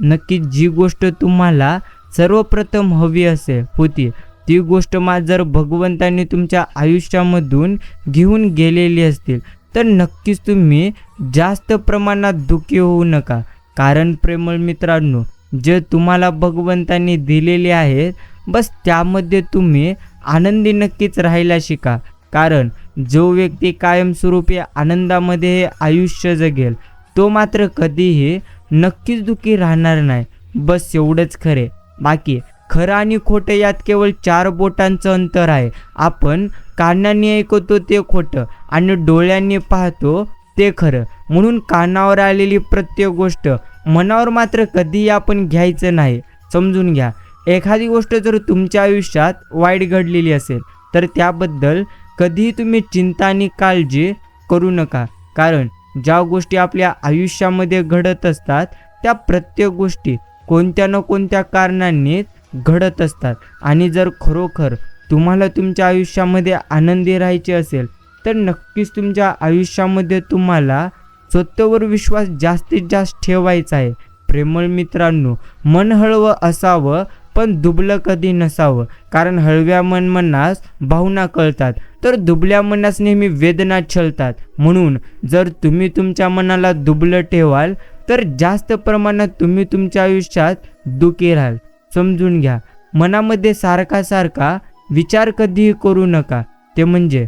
नक्की जी गोष्ट तुम्हाला सर्वप्रथम हवी असेल होती, ती गोष्ट जर भगवंतांनी तुमच्या आयुष्यामधून घेऊन गेलेली असतील, तर नक्कीच तुम्ही जास्त प्रमाणात दुःखी होऊ नका. कारण प्रेमळ मित्रांनो, जे तुम्हाला भगवंतांनी दिलेले आहेत, बस त्यामध्ये तुम्ही आनंदी नक्कीच राहायला शिका. कारण जो व्यक्ती कायमस्वरूपी आनंदामध्ये हे आयुष्य जगेल, तो मात्र कधीही नक्कीच दुःखी राहणार नाही. बस एवढंच खरे. बाकी खरं आणि खोटं यात केवळ 4 बोटांचं अंतर आहे. आपण कानांनी ऐकतो ते खोटं आणि डोळ्यांनी पाहतो ते खरं. म्हणून कानावर आलेली प्रत्येक गोष्ट मनावर मात्र कधीही आपण घ्यायचं नाही. समजून घ्या, एखादी गोष्ट जर तुमच्या आयुष्यात वाईट घडलेली असेल, तर त्याबद्दल कधीही तुम्ही चिंता आणि काळजी करू नका. कारण ज्या गोष्टी आपल्या आयुष्यामध्ये घडत असतात, त्या प्रत्येक गोष्टी कोणत्या ना कोणत्या कारणांनी घडत असतात. आणि जर खरोखर तुम्हाला तुमच्या आयुष्यामध्ये आनंदी राहायचे असेल, तर नक्कीच तुमच्या आयुष्यामध्ये तुम्हाला स्वतःवर विश्वास जास्तीत जास्त ठेवायचा आहे. प्रेमळ मित्रांनो, मन हळवं असावं पण दुबलं कधी नसावं. कारण हळव्या मनास भावना कळतात, तर दुबल्या मनास नेहमी वेदना छळतात. म्हणून जर तुम्ही तुमच्या मनाला दुबलं ठेवाल, तर जास्त प्रमाणात तुम्ही तुमच्या आयुष्यात दुःखी राहाल. समजून घ्या, मनामध्ये सारखा विचार कधीही करू नका. ते म्हणजे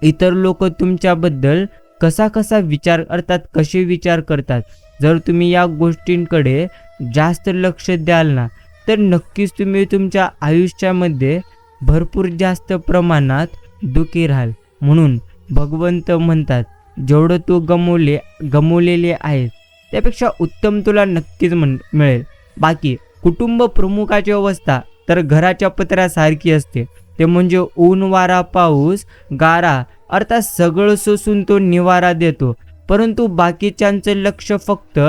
इतर लोक तुमच्याबद्दल कसा विचार करतात, कसे विचार करतात. जर तुम्ही या गोष्टींकडे जास्त लक्ष द्याल ना, तर नक्कीच तुम्ही तुमच्या आयुष्यामध्ये भरपूर जास्त प्रमाणात दुःखी राहाल. म्हणून भगवंत म्हणतात, जेवढं तू गमवलेले आहेस त्यापेक्षा उत्तम तुला नक्कीच मिळेल. बाकी कुटुंब प्रमुखाची अवस्था तर घराच्या पत्र्यासारखी असते. ते म्हणजे ऊन, वारा, पाऊस, गारा, अर्थात सगळं सोसून तो निवारा देतो. परंतु बाकीच्यांचं लक्ष फक्त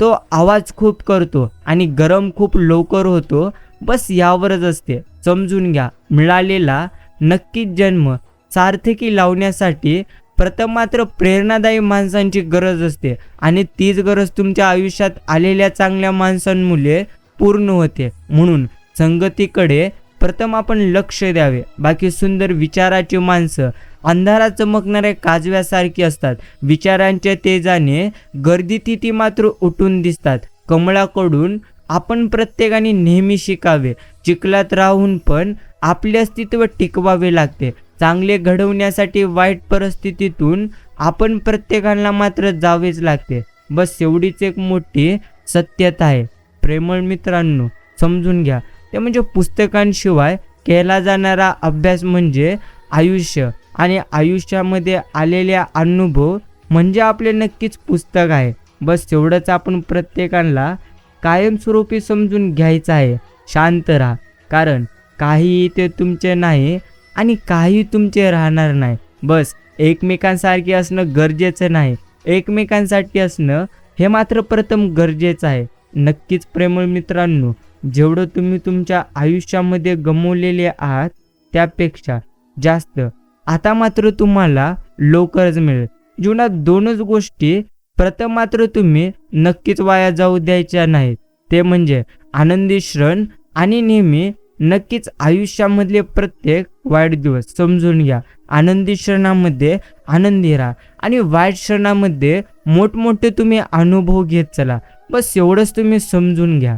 तो आवाज खूप करतो आणि गरम खूप लवकर होतो, बस यावरच असते. समजून घ्या, मिळालेला नक्कीच जन्म सार्थकी लावण्यासाठी प्रथम मात्र प्रेरणादायी माणसांची गरज असते. आणि तीच गरज तुमच्या आयुष्यात आलेल्या चांगल्या माणसांमुळे पूर्ण होते. म्हणून संगतीकडे प्रथम आपण लक्ष द्यावे. बाकी सुंदर विचाराची माणसं अंधारात चमकणाऱ्या काजव्यासारखी असतात. विचारांच्या तेजाने गर्दीत ती मात्र उठून दिसतात. कमळाकडून आपण प्रत्येकाने नेहमी शिकावे. चिखलात राहून पण आपले अस्तित्व टिकवावे लागते. चांगले घडवण्यासाठी वाईट परिस्थितीतून आपण प्रत्येकाला मात्र जावेच लागते. बस एवढीच एक मोठी सत्यता आहे. प्रेमळ मित्रांनो, समजून घ्या. ते म्हणजे पुस्तकांशिवाय केला जाणारा अभ्यास म्हणजे आयुष्य, आणि आयुष्यामध्ये आलेल्या अनुभव म्हणजे आपले नक्कीच पुस्तक आहे. बस एवढंच आपण प्रत्येकाला कायमस्वरूपी समजून घ्यायचं आहे. शांत राहा, कारण काही ते तुमचे नाही आणि काही तुमचे राहणार नाही. बस एकमेकांसारखे असणं गरजेचं नाही, एकमेकांसाठी असणं हे मात्र प्रथम गरजेचं आहे. नक्कीच प्रेमळ मित्रांनो, जेवढं तुम्ही तुमच्या आयुष्यामध्ये गमावलेले आहात त्यापेक्षा जास्त आता मात्र तुम्हाला लवकरच मिळेल. जीवनात दोनच गोष्टी प्रथम मात्र तुम्ही नक्कीच वाया जाऊ द्यायच्या नाहीत. ते म्हणजे आनंदी क्षण आणि नेहमी नक्कीच आयुष्यामधले प्रत्येक वाईट दिवस. समजून घ्या, आनंदी क्षणामध्ये आनंदी राहा आणि वाईट क्षणामध्ये मोठमोठे तुम्ही अनुभव घेत चला. बस एवढंच तुम्ही समजून घ्या.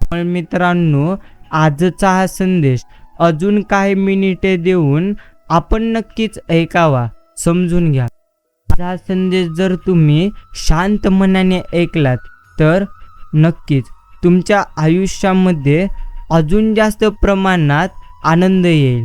पण मित्रांनो, आजचा हा संदेश अजून काही मिनिटे देऊन आपण नक्कीच ऐकावा. समजून घ्या, हा संदेश जर तुम्ही शांत मनाने ऐकलात तर नक्कीच तुमच्या आयुष्यामध्ये अजून जास्त प्रमाणात आनंद येईल.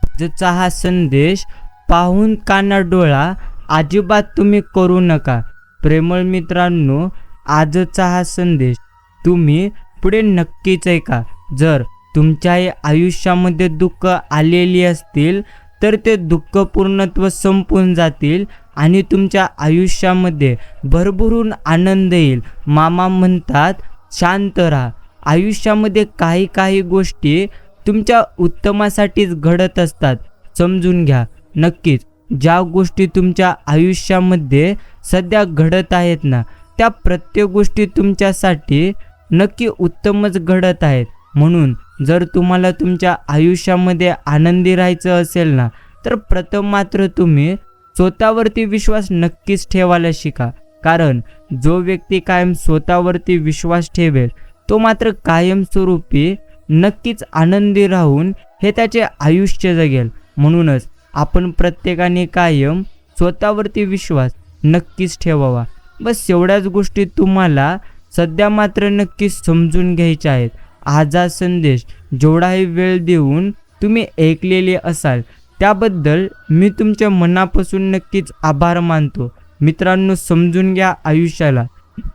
आजचा हा संदेश पाहून कानाडोळा अजिबात तुम्ही करू नका. प्रेमळ मित्रांनो, आजचा हा संदेश तुम्ही पुढे नक्कीच ऐका. जर तुमच्या आयुष्यामध्ये दुःख आलेली असतील तर ते दुःख पूर्णत्व संपून जातील आणि तुमच्या आयुष्यामध्ये भरभरून आनंद येईल. मामा म्हणतात, शांत राहा. आयुष्यामध्ये काही गोष्टी तुमच्या उत्तमासाठीच घडत असतात. समजून घ्या. नक्कीच ज्या गोष्टी तुमच्या आयुष्यामध्ये सध्या घडत आहेत ना, त्या प्रत्येक गोष्टी तुमच्यासाठी नक्की उत्तमच घडत आहेत. म्हणून जर तुम्हाला तुमच्या आयुष्यामध्ये आनंदी राहायचं असेल ना, तर प्रथम मात्र तुम्ही स्वतःवरती विश्वास नक्कीच ठेवायला शिका. कारण जो व्यक्ती कायम स्वतःवरती विश्वास ठेवेल तो मात्र कायमस्वरूपी नक्कीच आनंदी राहून हे त्याचे आयुष्य जगेल. म्हणूनच आपण प्रत्येकाने कायम स्वतःवरती विश्वास नक्कीच ठेवावा. बस एवढ्याच गोष्टी तुम्हाला सध्या मात्र नक्कीच समजून घ्यायच्या आहेत. आजचा संदेश जेवढाही वेळ देऊन तुम्ही ऐकलेले असाल त्याबद्दल मी तुमच्या मनापासून नक्कीच आभार मानतो. मित्रांनो, समजून घ्या आयुष्याला,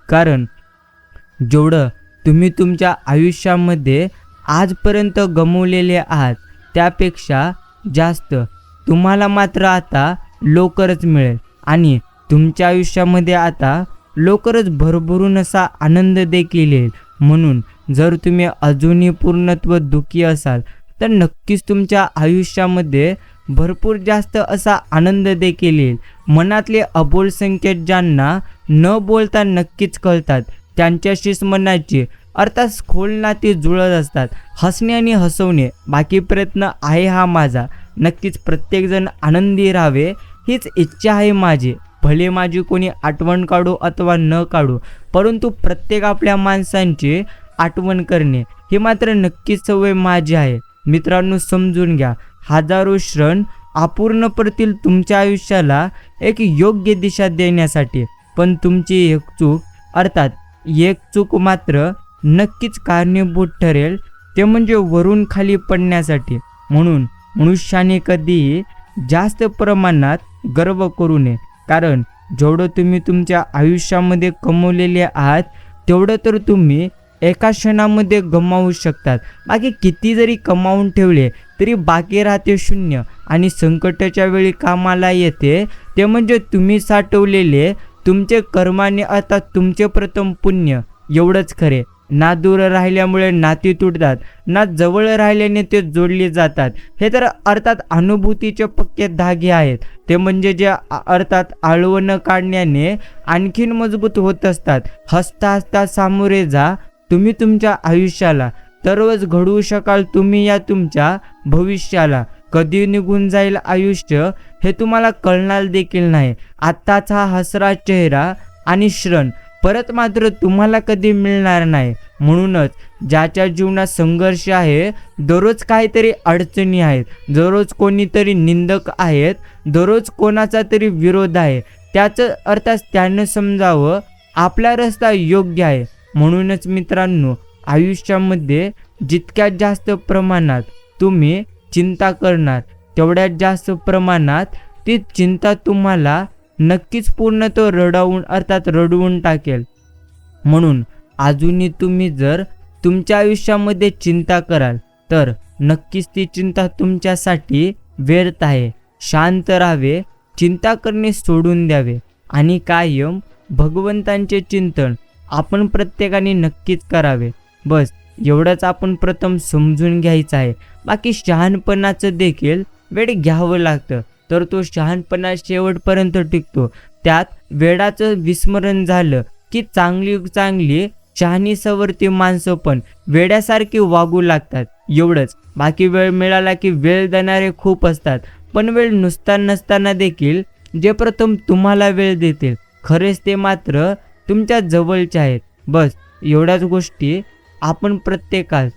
कारण जेवढं तुम्ही तुमच्या आयुष्यामध्ये आजपर्यंत गमावलेले आहात त्यापेक्षा जास्त तुम्हाला मात्र आता लवकरच मिळेल आणि तुमच्या आयुष्यामध्ये आता लवकरच भरभरून असा आनंद देखील येईल. म्हणून जर तुम्ही अजूनही पूर्णत्व दुःखी असाल तर नक्कीच तुमच्या आयुष्यामध्ये भरपूर जास्त असा आनंद देखील येईल. मनातले अबोल संकेत ज्यांना न बोलता नक्कीच कळतात त्यांच्याशीच मनाची अर्थात खोल नाती जुळत असतात. हसणे आणि हसवणे बाकी प्रयत्न आहे हा माझा. नक्कीच प्रत्येकजण आनंदी राहावे हीच इच्छा आहे माझी. भले माझी कोणी आठवण काढू अथवा न काढू, परंतु प्रत्येक आपल्या माणसांची आठवण करणे ही मात्र नक्कीच सवय माझी आहे. मित्रांनो, समजून घ्या. हजारो क्षण अपूर्ण पडतील तुमच्या आयुष्याला एक योग्य दिशा देण्यासाठी, पण तुमची एक चूक मात्र नक्कीच कारणीभूत ठरेल, ते म्हणजे वरून खाली पडण्यासाठी. म्हणून मनुष्याने कधीही जास्त प्रमाणात गर्व करू नये, कारण जेवढं तुम्ही तुमच्या आयुष्यामध्ये कमवलेले आहात तेवढं तर तुम्ही एका क्षणामध्ये गमावू शकतात. बाकी किती जरी कमावून ठेवले तरी बाकी राहते शून्य, आणि संकटाच्या वेळी कामाला येते ते म्हणजे तुम्ही साठवलेले तुमचे कर्माने अर्थात तुमचे प्रथम पुण्य. एवढंच खरे. ना दूर राहिल्यामुळे नाती तुटतात, ना जवळ राहिल्याने ते जोडले जातात. हे तर अर्थात अनुभूतीचे पक्के धागे आहेत. ते म्हणजे जे अर्थात आळवणं काढण्याने आणखीन मजबूत होत असतात. हसता हसता सामोरे जा तुम्ही तुमच्या आयुष्याला, तरच घडवू शकाल तुम्ही या तुमच्या भविष्याला. कधी निघून जाईल आयुष्य हे तुम्हाला कळणार देखील नाही. आत्ताचा हसरा चेहरा आणि श्रण परत मात्र तुम्हाला कधी मिळणार नाही. म्हणूनच ज्याच्या जीवनात संघर्ष आहे, दररोज काहीतरी अडचणी आहेत, दररोज कोणीतरी निंदक आहेत, दररोज कोणाचा तरी विरोध आहे, त्याचं अर्थात त्यानं समजावं आपला रस्ता योग्य आहे. म्हणूनच मित्रांनो, आयुष्यामध्ये जितक्यात जास्त प्रमाणात तुम्ही चिंता करणार तेवढ्यात जास्त प्रमाणात ती चिंता तुम्हाला नक्कीच पूर्णतः रडवून टाकेल. म्हणून अजूनही तुम्ही जर तुमच्या आयुष्यामध्ये चिंता कराल तर नक्कीच ती चिंता तुमच्यासाठी व्यर्थ आहे. शांत राहावे, चिंता करणे सोडून द्यावे आणि कायम भगवंतांचे चिंतन आपण प्रत्येकाने नक्कीच करावे. बस एवढंच आपण प्रथम समजून घ्यायचं आहे. बाकी शहाणपणाचं देखील वेळ घ्यावं लागतं, तर तो शहाणपणा शेवटपर्यंत टिकतो. त्यात वेळाचं विस्मरण झालं की चांगली शहाणी सवरती माणसं पण वेड्यासारखी वागू लागतात. एवढंच. बाकी वेळ मिळाला की वेळ देणारे खूप असतात, पण वेळ नसताना देखील जे प्रथम तुम्हाला वेळ देतील खरेच ते मात्र तुमच्या जवळचे आहेत. बस एवढ्याच गोष्टी आपण प्रत्येकास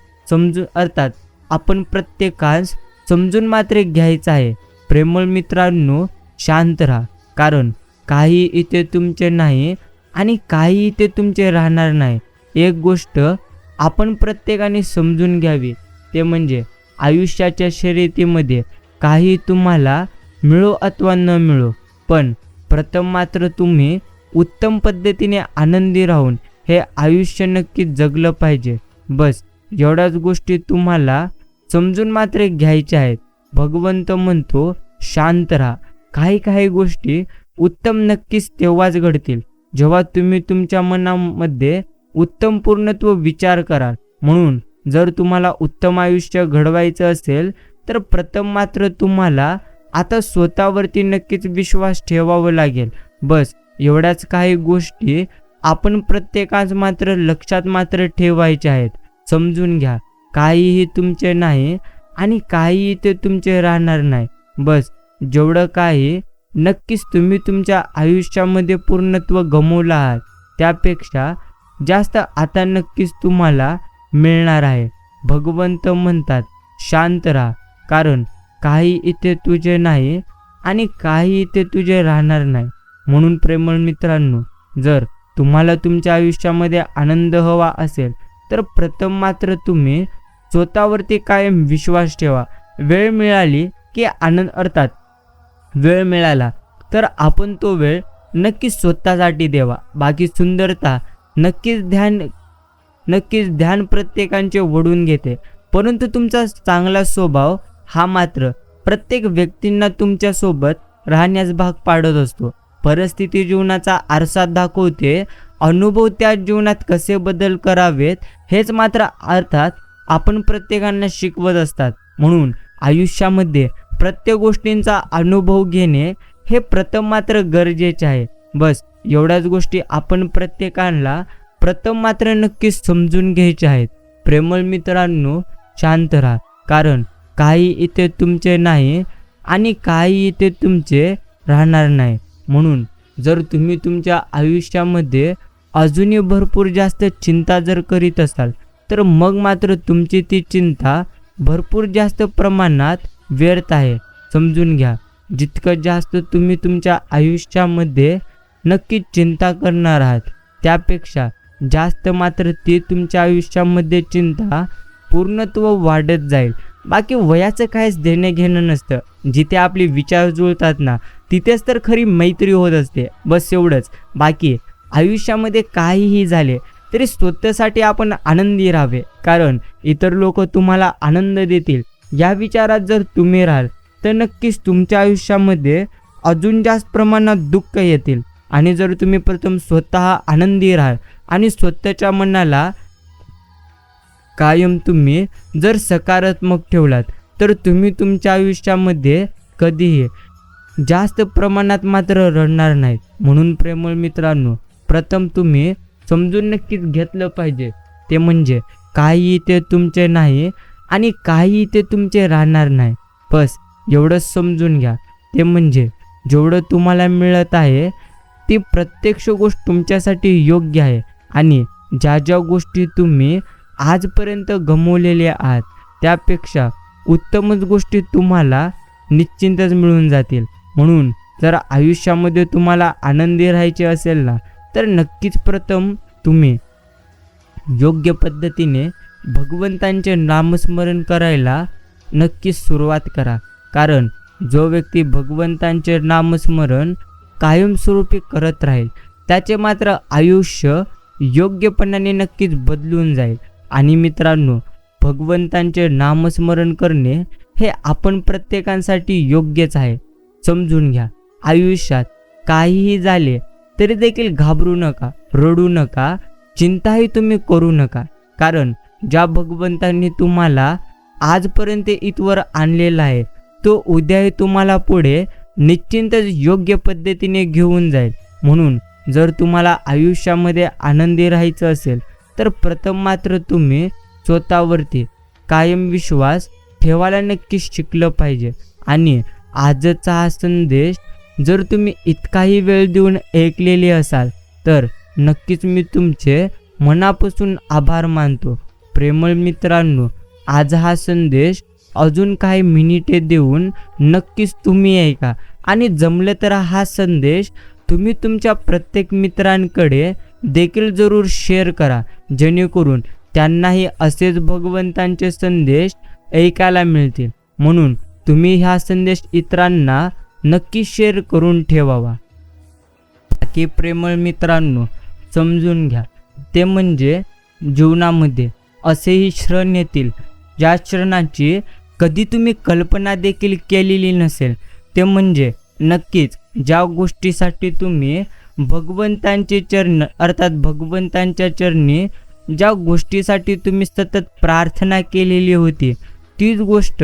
समजून मात्र घ्यायचं आहे. प्रेमळ मित्रांनो, शांत राहा, कारण काही इथे तुमचे नाही आणि काही इथे तुमचे राहणार नाही. एक गोष्ट आपण प्रत्येकाने समजून घ्यावी, ते म्हणजे आयुष्याच्या शर्यतीमध्ये काही तुम्हाला मिळो अथवा न मिळो, पण प्रथम मात्र तुम्ही उत्तम पद्धतीने आनंदी राहून हे आयुष्य नक्की जगलं पाहिजे. बस एवढ्याच गोष्टी तुम्हाला समजून मात्र घ्यायच्या आहेत. भगवंत म्हणतो शांत राहा. काही गोष्टी उत्तम नक्कीच तेव्हाच घडतील जेव्हा तुम्ही तुमच्या मनामध्ये उत्तम पूर्णत्व विचार कराल. म्हणून जर तुम्हाला उत्तम आयुष्य घडवायचं असेल तर प्रथम मात्र तुम्हाला आता स्वतःवरती नक्कीच विश्वास ठेवावा लागेल. बस एवढ्याच काही गोष्टी आपण प्रत्येकाच मात्र लक्षात मात्र ठेवायच्या आहेत. समजून घ्या, काहीही तुमचे नाही आणि काहीही ते तुमचे राहणार नाही. बस जेवढं काही नक्कीच तुम्ही तुमच्या आयुष्यामध्ये पूर्णत्व गमावलं आहात त्यापेक्षा जास्त आता नक्कीच तुम्हाला मिळणार आहे. भगवंत म्हणतात शांत राहा, कारण काही इथे तुझे नाही आणि काही इथे तुझे राहणार नाही. म्हणून प्रेमळ मित्रांनो, जर तुम्हाला तुमच्या आयुष्यामध्ये आनंद हवा असेल तर प्रथम मात्र तुम्ही स्वतःवरती कायम विश्वास ठेवा. वेळ मिळाली की वेळ मिळाला तर आपण तो वेळ नक्कीच स्वतःसाठी द्यावा. बाकी सुंदरता नक्कीच ध्यान प्रत्येकांचे ओढून घेते, परंतु तुमचा चांगला स्वभाव हा मात्र प्रत्येक व्यक्तींना तुमच्यासोबत राहण्यास भाग पाडत असतो. परिस्थिती जीवनाचा आरसा दाखवते, अनुभव त्या जीवनात कसे बदल करावेत हेच मात्र अर्थात आपण प्रत्येकांना शिकवत असतात. म्हणून आयुष्यामध्ये प्रत्येक गोष्टींचा अनुभव घेणे हे प्रथम मात्र गरजेचे आहे. बस एवढ्याच गोष्टी आपण प्रत्येकाला प्रथम मात्र नक्कीच समजून घ्यायचे आहेत. प्रेमळ मित्रांनो, शांत राहा, कारण काही इथे तुमचे नाही आणि काही इथे तुमचे राहणार नाही. म्हणून जर तुम्ही तुमच्या आयुष्यामध्ये अजूनही भरपूर जास्त चिंता जर करीत असाल तर मग मात्र तुमची ती चिंता भरपूर जास्त प्रमाणात व्यर्थ आहे. समजून घ्या, जितकं जास्त तुम्ही तुमच्या आयुष्यामध्ये नक्कीच चिंता करणार आहात त्यापेक्षा जास्त मात्र ती तुमच्या आयुष्यामध्ये चिंता पूर्णत्व वाढत जाईल. बाकी वयाचं काहीच देणं घेणं नसतं. जिथे आपले विचार जुळतात ना तिथेच तर खरी मैत्री होत असते. बस एवढंच. बाकी आयुष्यामध्ये काहीही झाले तरी स्वतःसाठी आपण आनंदी राहावे, कारण इतर लोक तुम्हाला आनंद देतील या विचारात जर तुम्ही राहाल तर नक्कीच तुमच्या आयुष्यामध्ये अजून जास्त प्रमाणात दुःख येतील. आणि जर तुम्ही प्रथम स्वतः आनंदी राहाल आणि स्वतःच्या मनाला कायम तुम्ही जर सकारात्मक ठेवलात तर तुम्ही तुमच्या आयुष्यामध्ये कधीही जास्त प्रमाणात मात्र रडणार नाहीत. म्हणून प्रेमळ मित्रांनो, प्रथम तुम्ही समजून नक्कीच घेतलं पाहिजे, ते म्हणजे काही ते तुमचे नाही आणि काही ते तुमचे राहणार नाही. बस एवढंच समजून घ्या. ते म्हणजे जेवढं तुम्हाला मिळत आहे ती प्रत्यक्ष गोष्ट तुमच्यासाठी योग्य आहे आणि ज्या ज्या गोष्टी तुम्ही आजपर्यंत गमावलेल्या आहात त्यापेक्षा उत्तमच गोष्टी तुम्हाला निश्चितच मिळून जातील. म्हणून जर आयुष्यामध्ये तुम्हाला आनंदी राहायचे असेल ना तर नक्कीच प्रथम तुम्ही योग्य पद्धतीने भगवंतांचे नामस्मरण करायला नक्कीच सुरुवात करा. कारण जो व्यक्ती भगवंतांचे नामस्मरण कायमस्वरूपी करत राहील त्याचे मात्र आयुष्य योग्यपणाने नक्कीच बदलून जाईल. आणि मित्रांनो, भगवंतांचे नामस्मरण करणे हे आपण प्रत्येकासाठी योग्यच आहे. समजून घ्या. आयुष्यात काहीही झाले तरी देखील घाबरू नका, रडू नका, चिंताही तुम्ही करू नका. कारण ज्या भगवंतांनी तुम्हाला आजपर्यंत इथवर आणलेला आहे तो उद्याही तुम्हाला पुढे निश्चितच योग्य पद्धतीने घेऊन जाईल. म्हणून जर तुम्हाला आयुष्यामध्ये आनंदी राहायचं असेल तर प्रथम मात्र तुम्ही स्वतःवरती कायम विश्वास ठेवायला नक्कीच शिकलं पाहिजे. आणि आजचा हा संदेश जर तुम्ही इतकाही वेळ देऊन ऐकलेले असाल तर नक्कीच मी तुमचे मनापासून आभार मानतो. प्रेमळ मित्रांनो, आज हा संदेश अजून काही मिनिटे देऊन नक्कीच तुम्ही ऐका आणि जमलं तर हा संदेश तुम्ही तुमच्या प्रत्येक मित्रांकडे देखील जरूर शेअर करा, जेणेकरून त्यांनाही असेच भगवंतांचे संदेश ऐकायला मिळतील. म्हणून तुम्ही हा संदेश इतरांना नक्की शेअर करून ठेवावा. बाकी प्रेमळ मित्रांनो, समजून घ्या. ते म्हणजे जीवनामध्ये असेही क्षण येतील ज्या क्षणाची कधी तुम्ही कल्पना देखील केलेली नसेल. ते म्हणजे नक्कीच ज्या गोष्टीसाठी तुम्ही भगवंतांचे चरण अर्थात भगवंतांच्या चरणी ज्या गोष्टीसाठी तुम्ही सतत प्रार्थना केलेली होती तीच गोष्ट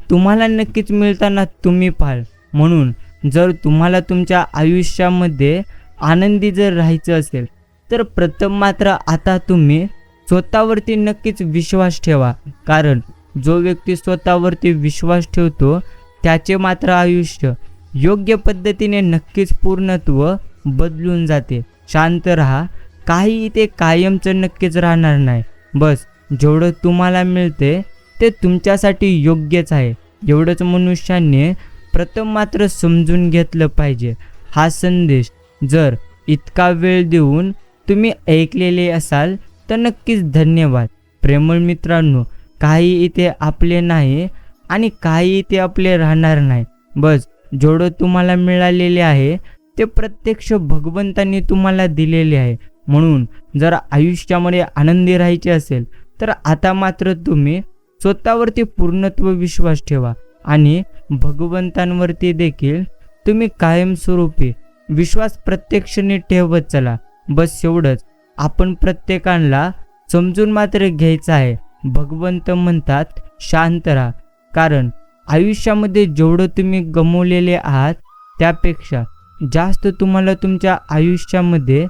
तुम्हाला नक्कीच मिळताना तुम्ही पाहाल. म्हणून जर तुम्हाला तुमच्या आयुष्यामध्ये आनंदी जर राहायचं असेल तर प्रथम मात्र आता तुम्ही स्वतःवरती नक्कीच विश्वास ठेवा. कारण जो व्यक्ती स्वतःवरती विश्वास ठेवतो त्याचे मात्र आयुष्य योग्य पद्धतीने नक्कीच पूर्णत्व बदलून जाते. शांत राहा. काही इथे कायमचं नक्कीच राहणार नाही. बस जेवढं तुम्हाला मिळते ते तुमच्यासाठी योग्यच आहे एवढंच मनुष्याने प्रथम मात्र समजून घेतलं पाहिजे. हा संदेश जर इतका वेळ देऊन तुम्ही ऐकलेले असाल तर नक्कीच धन्यवाद. प्रेमळ मित्रांनो, काही इथे आपले नाही आणि काही इथे आपले राहणार नाही. बस जेवढं तुम्हाला मिळालेले आहे ते प्रत्यक्ष भगवंतांनी तुम्हाला दिलेले आहे. म्हणून जर आयुष्यामध्ये आनंदी राहायचे असेल तर आता मात्र तुम्ही स्वतःवरती पूर्णत्व विश्वास ठेवा आणि भगवंतांवरती देखील तुम्ही कायमस्वरूपी विश्वास प्रत्यक्षाने ठेवत चला. बस एवढंच आपण प्रत्येकाला समजून मात्र घ्यायचं आहे. भगवंत म्हणतात शांत राहा. कारण आयुष्यामध्ये जेवढं तुम्ही गमावलेले आहात त्यापेक्षा जास्त तुम्हाला तुमच्या आयुष्यामध्ये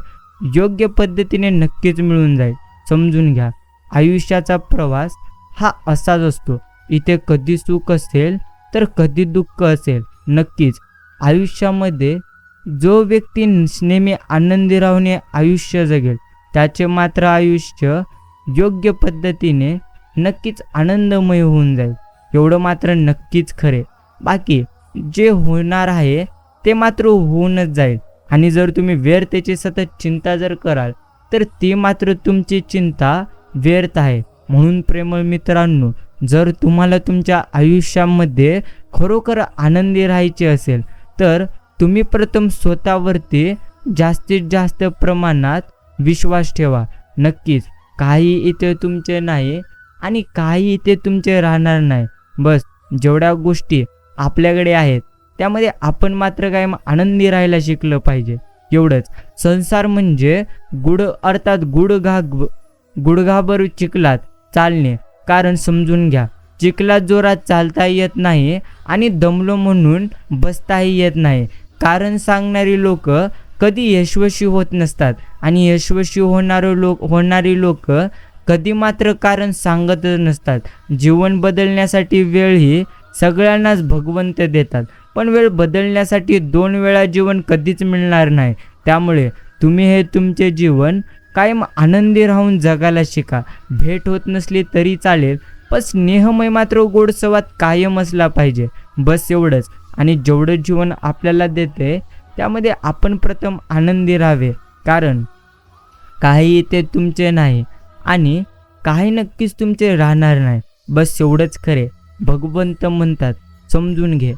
योग्य पद्धतीने नक्कीच मिळून जाईल. समजून घ्या. आयुष्याचा प्रवास हा असाच असतो. इथे कधी सुख असेल तर कधी दुःख असेल. नक्कीच आयुष्यामध्ये जो व्यक्ती नेहमी आनंदी राहून आयुष्य जगेल त्याचे मात्र आयुष्य योग्य पद्धतीने नक्कीच आनंदमय होऊन जाईल. एवढं मात्र नक्कीच खरे. बाकी जे होणार आहे ते मात्र होऊनच जाईल. आणि जर तुम्ही व्यर्थतेची सतत चिंता जर कराल तर ती मात्र तुमची चिंता व्यर्थ आहे. म्हणून प्रेमळ मित्रांनो, जर तुम्हाला तुमच्या आयुष्यामध्ये खरोखर आनंदी राहायचे असेल तर तुम्ही प्रथम स्वतःवरती जास्तीत जास्त प्रमाणात विश्वास ठेवा. नक्कीच काही इथे तुमचे नाही आणि काही इथे तुमचे राहणार नाही. बस जेवढ्या गोष्टी आपल्याकडे आहेत त्यामध्ये आपण मात्र काय आनंदी राहायला शिकलं पाहिजे. एवढंच. संसार म्हणजे अर्थात गुडघाभर चिखलात चालणे. कारण समजून घ्या, चिखलात जोरात चालता येत नाही आणि दमलो म्हणून बसताही येत नाही. कारण सांगणारी लोक कधी यशस्वी होत नसतात आणि यशस्वी होणारी लोक कधी मात्र कारण सांगतच नसतात. जीवन बदलण्यासाठी वेळ ही सगळ्यांनाच भगवंत देतात, पण वेळ बदलण्यासाठी 2 वेळा जीवन कधीच मिळणार नाही. त्यामुळे तुम्ही हे तुमचे जीवन कायम आनंदी राहून जगायला शिका. भेट होत नसली तरी चालेल, पण स्नेहमय मात्र गोड संवाद कायम असला पाहिजे. बस एवढंच. आणि जेवढं जीवन आपल्याला देते त्यामध्ये आपण प्रथम आनंदी राहावे, कारण काही ते तुमचे नाही आणि काही नक्कीच तुमचे राहणार नाही. बस एवढंच खरे. भगवंत म्हणतात, समजून घे.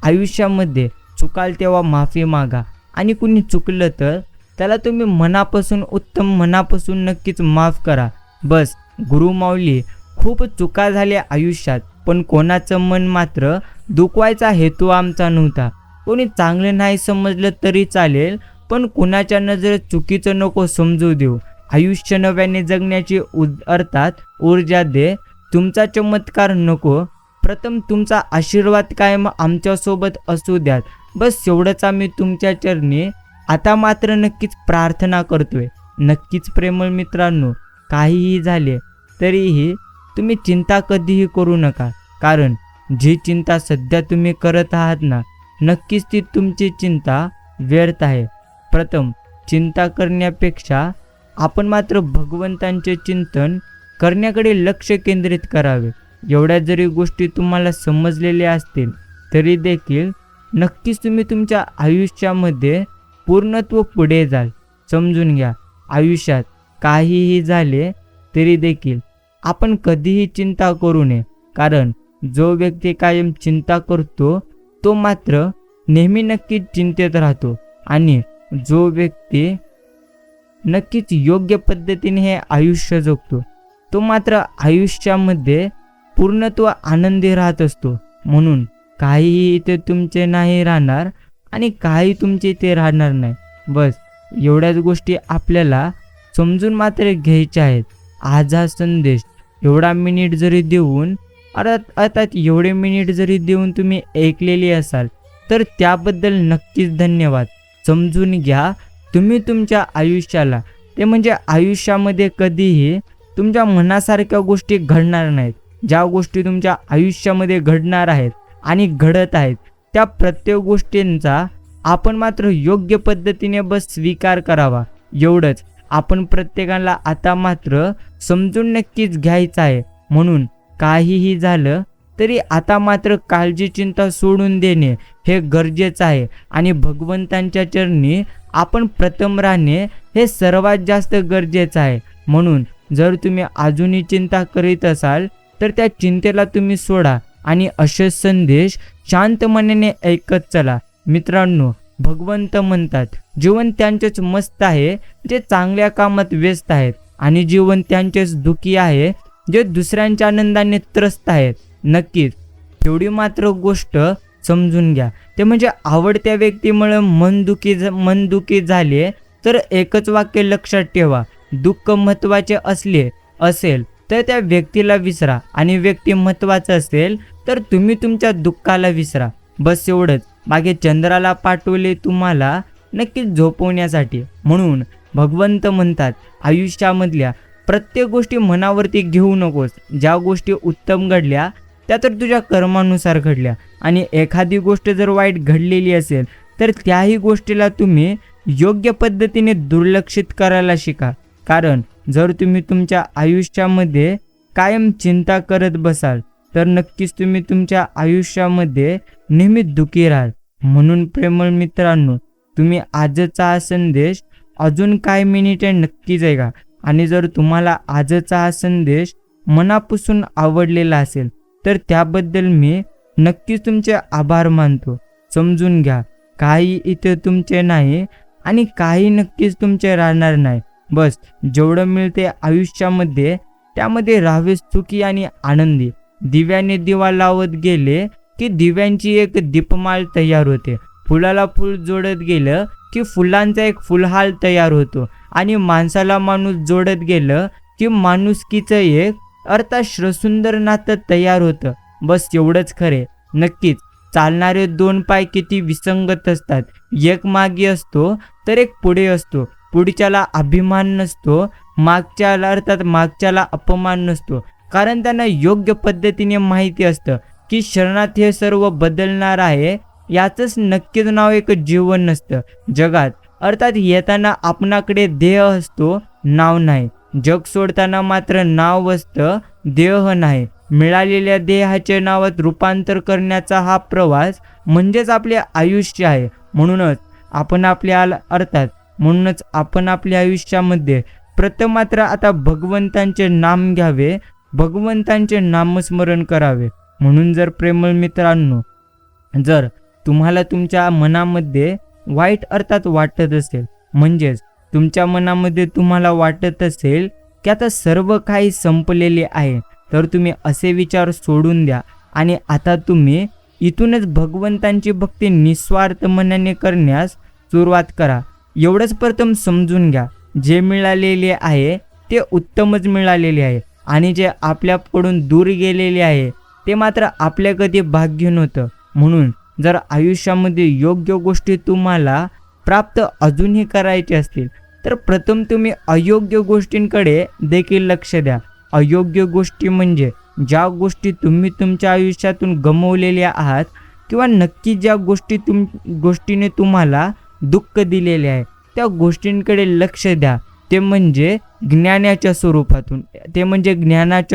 आयुष्यामध्ये चुकाल तेव्हा माफी मागा, आणि कुणी चुकलं तर त्याला तुम्ही मनापासून, उत्तम मनापासून नक्कीच माफ करा. बस. गुरुमाऊली, खूप चुका झाल्या आयुष्यात, पण कोणाचं मन मात्र दुखवायचा हेतू आमचा नव्हता. कोणी चांगलं नाही समजलं तरी चालेल, पण कुणाच्या नजरेत चुकीचं नको समजू देऊ. आयुष्य नव्याने जगण्याची अर्थात ऊर्जा दे. तुमचा चमत्कार नको, प्रथम तुमचा आशीर्वाद कायम आमच्यासोबत असू द्यात. बस एवढंच आम्ही तुमच्या चरणी आता मात्र नक्कीच प्रार्थना करतोय. नक्कीच प्रेमळ मित्रांनो, काहीही झाले तरीही तुम्ही चिंता कधीही करू नका, कारण जी चिंता सध्या तुम्ही करत आहात ना, नक्कीच ती तुमची चिंता व्यर्थ आहे. प्रथम चिंता करण्यापेक्षा आपण मात्र भगवंतांचे चिंतन करण्याकडे लक्ष केंद्रित करावे. एवढ्या जरी गोष्टी तुम्हाला समजलेल्या असतील तरी देखील नक्कीच तुम्ही तुमच्या आयुष्यामध्ये पूर्णत्व पुढे जाल. समजून घ्या, आयुष्यात काहीही झाले तरी देखील आपण कधीही चिंता करू नये, कारण जो व्यक्ती कायम चिंता करतो तो मात्र नेहमी नक्कीच चिंतेत राहतो, आणि जो व्यक्ती नक्कीच योग्य पद्धतीने हे आयुष्य जगतो तो मात्र आयुष्यामध्ये पूर्णत्व आनंदी राहत असतो. म्हणून काहीही इथे तुमचे नाही राहणार आणि काही तुमचे इथे राहणार नाही. बस एवढ्याच गोष्टी आपल्याला समजून मात्र घ्यायच्या आहेत. आज हा संदेश एवढा मिनिट जरी देऊन, अर्थात एवढे मिनिट जरी देऊन तुम्ही ऐकलेली असाल तर त्याबद्दल नक्कीच धन्यवाद. समजून घ्या, तुम्ही तुमच्या आयुष्याला, ते म्हणजे आयुष्यामध्ये कधीही तुमच्या मनासारख्या गोष्टी घडणार नाहीत. ज्या गोष्टी तुमच्या आयुष्यामध्ये घडणार आहेत आणि घडत आहेत त्या प्रत्येक गोष्टींचा आपण मात्र योग्य पद्धतीने बस स्वीकार करावा. एवढंच. आपण प्रत्येकाला आता मात्र समजून नक्कीच घ्यायचं आहे. म्हणून काहीही झालं तरी आता मात्र काळजी चिंता सोडून देणे हे गरजेचं आहे, आणि भगवंतांच्या चरणी आपण प्रथम राहणे हे सर्वात जास्त गरजेचं आहे. म्हणून जर तुम्ही अजूनही चिंता करीत असाल तर त्या चिंतेला तुम्ही सोडा आणि असे संदेश शांत मनाने ऐकत चला. मित्रांनो, भगवंत म्हणतात, जीवन त्यांचेच मस्त आहे जे चांगल्या कामात व्यस्त आहेत, आणि जीवन त्यांचेच दुःखी आहे जे दुसऱ्यांच्या आनंदाने त्रस्त आहेत. नक्कीच एवढी मात्र गोष्ट समजून घ्या, ते म्हणजे आवडत्या व्यक्तीमुळे मन दुखी झाले तर एकच वाक्य लक्षात ठेवा, दुःख महत्त्वाचे असेल तर त्या व्यक्तीला विसरा, आणि व्यक्ती महत्त्वाचं असेल तर तुम्ही तुमच्या दुःखाला विसरा. बस एवढंच. मागे चंद्राला पाठवले तुम्हाला नक्कीच झोपवण्यासाठी. म्हणून भगवंत म्हणतात, आयुष्यामधल्या प्रत्येक गोष्टी मनावरती घेऊ नकोस. ज्या गोष्टी उत्तम घडल्या त्या तर तुझ्या कर्मानुसार घडल्या, आणि एखादी गोष्ट जर वाईट घडलेली असेल तर त्याही गोष्टीला तुम्ही योग्य पद्धतीने दुर्लक्षित करायला शिका. कारण जर तुम्ही तुमच्या आयुष्यामध्ये कायम चिंता करत बसाल तर नक्कीच तुम्ही तुमच्या आयुष्यामध्ये नेहमी दुःखी राहाल. म्हणून प्रेमळ मित्रांनो, तुम्ही आजचा हा संदेश अजून काही मिनिटे नक्कीच ऐका, आणि जर तुम्हाला आजचा हा संदेश मनापासून आवडलेला असेल तर त्याबद्दल मी नक्कीच तुमचे आभार मानतो. समजून घ्या, काही इथे तुमचे नाही आणि काही नक्कीच तुमचे राहणार नाही. बस जेवढं मिळते आयुष्यामध्ये त्यामध्ये राहावे सुखी आणि आनंदी. दिव्याने दिवा लावत गेले की दिव्यांची एक दीपमाळ तयार होते. फुलाला फुल जोडत गेलं की फुलांचा एक फुलहार तयार होतो, आणि माणसाला माणूस जोडत गेलं की माणुसकीचं एक अर्थात श्रसुंदर नातं तयार होतं. बस एवढंच खरे. नक्कीच चालणारे 2 पाय किती विसंगत असतात, एक मागे असतो तर एक पुढे असतो. पुढच्याला अभिमान नसतो, मागच्याला अर्थात मागच्याला अपमान नसतो. कारण त्यांना योग्य पद्धतीने माहिती असतं की क्षणात हे सर्व बदलणार आहे. याचंच नक्कीच नाव एक जीवन नसतं जगात. अर्थात येताना आपणाकडे देह असतो, नाव नाही. जग सोडताना मात्र नाव असतं, देह नाही. मिळालेल्या देहाचे नावात रूपांतर करण्याचा हा प्रवास म्हणजेच आपले आयुष्य आहे. म्हणूनच आपण आपल्या आयुष्यामध्ये प्रथम मात्र आता भगवंतांचे नाम घ्यावे, भगवंतांचे नामस्मरण करावे. म्हणून जर प्रेमळ मित्रांनो, जर तुम्हाला तुमच्या मनामध्ये वाईट अर्थात वाटत असेल, म्हणजेच तुमच्या मनामध्ये तुम्हाला वाटत असेल की आता सर्व काही संपलेले आहे, तर तुम्ही असे विचार सोडून द्या आणि आता तुम्ही इथूनच भगवंतांची भक्ती निस्वार्थ मनाने करण्यास सुरुवात करा. एवढंच प्रथम समजून घ्या, जे मिळालेले आहे ते उत्तमच मिळालेले आहे आणि जे आपल्याकडून दूर गेलेले आहे ते मात्र आपल्या कधी भाग्य नव्हतं. म्हणून जर आयुष्यामध्ये योग्य गोष्टी तुम्हाला प्राप्त अजूनही करायचे असतील तर प्रथम तुम्ही अयोग्य गोष्टींकडे देखील लक्ष द्या. अयोग्य गोष्टी म्हणजे ज्या गोष्टी तुम्ही तुमच्या आयुष्यातून गमावलेल्या आहात किंवा नक्की ज्या गोष्टीने तुम्हाला दुःख दिलेले आहे त्या गोष्टींकडे लक्ष द्या. ते म्हणजे ज्ञानाच्या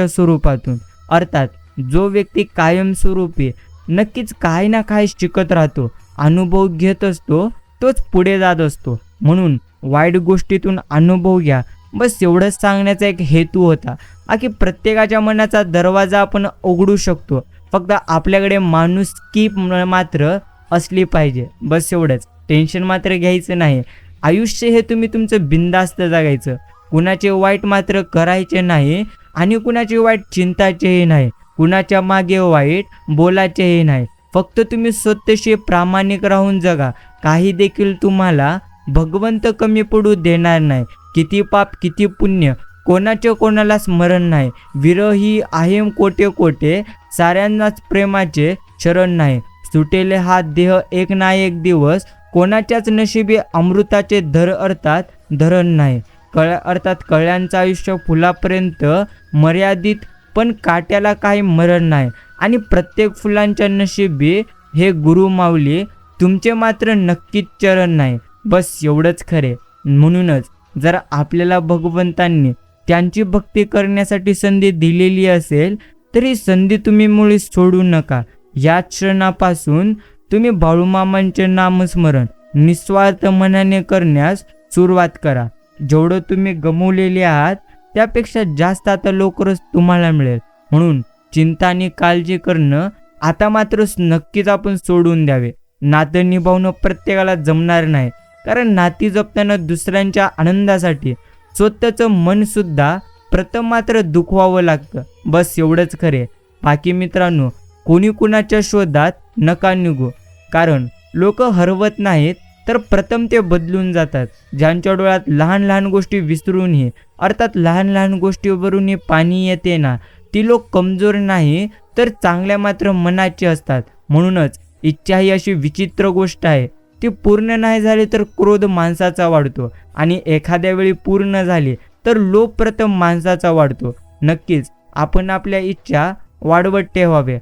स्वरूपातून. अर्थात जो व्यक्ती कायमस्वरूपी नक्कीच काही ना काही शिकत राहतो, अनुभव घेत असतो, तोच पुढे जात असतो. म्हणून वाईट गोष्टीतून अनुभव घ्या, बस एवढंच सांगण्याचा एक हेतू होता. की प्रत्येकाच्या मनाचा दरवाजा आपण उघडू शकतो, फक्त आपल्याकडे माणुसकी मात्र असली पाहिजे. बस एवढंच. टेन्शन मात्र घ्यायचं नाही. आयुष्य हे तुम्ही तुमचं बिनधास्त जगायचं. कुणाचे वाईट मात्र करायचे नाही आणि कुणाचे वाईट चिंताचेही नाही. कुणाच्या मागे वाईट बोलायचेही नाही. फक्त तुम्ही स्वतःशी प्रामाणिक राहून जगा. काही देखील तुम्हाला भगवंत कमी पडू देणार नाही. किती पाप किती पुण्य कोणाचे कोणाला स्मरण नाही. विरही आहे कोटे कोटे, साऱ्यांनाच प्रेमाचे शरण नाही. सुटेले हा देह एक ना एक दिवस, कोणाच्याच नशिबी अमृताचे अर्थात धरण नाही. कळ्यांचं आयुष्य फुलापर्यंत मर्यादित, पण काट्याला काही मरण नाही. आणि प्रत्येक फुलांच्या नशिबी हे गुरु माऊली, तुमचे मात्र नक्कीच चरण नाही. बस एवढंच खरे. म्हणूनच जर आपल्याला भगवंतांनी त्यांची भक्ती करण्यासाठी संधी दिलेली असेल तर ही संधी तुम्ही मुळीच सोडू नका. याच क्षणापासून तुम्ही बाळूमामांचे नामस्मरण निस्वार्थ मनाने करण्यास सुरुवात करा. जेवढं तुम्ही गमावलेले आहात त्यापेक्षा जास्त आता लवकरच तुम्हाला मिळेल. म्हणून चिंता आणि काळजी करणं आता मात्र नक्कीच आपण सोडून द्यावे. नातं निभावणं प्रत्येकाला जमणार नाही, कारण नाती जपताना दुसऱ्यांच्या आनंदासाठी स्वतःचं मन सुद्धा प्रथम मात्र दुखवावं लागतं. बस एवढंच खरे. बाकी मित्रांनो, कोणी कुणाच्या शोधात नका निघू, कारण लोक हरवत नाहीत तर प्रथम ते बदलून जातात. ज्यांच्या डोळ्यात लहान लहान गोष्टी विसरूनही अर्थात लहान लहान गोष्टीवरूनही पाणी येते ना, ती लोक कमजोर नाही तर चांगल्या मात्र मनाची असतात. म्हणूनच इच्छा ही अशी विचित्र गोष्ट आहे, ती पूर्ण नाही झाली तर क्रोध माणसाचा वाढतो आणि एखाद्या वेळी पूर्ण झाली तर लोभ प्रथम माणसाचा वाढतो. नक्कीच आपण आपल्या इच्छा वाढवत ठेवाव्या,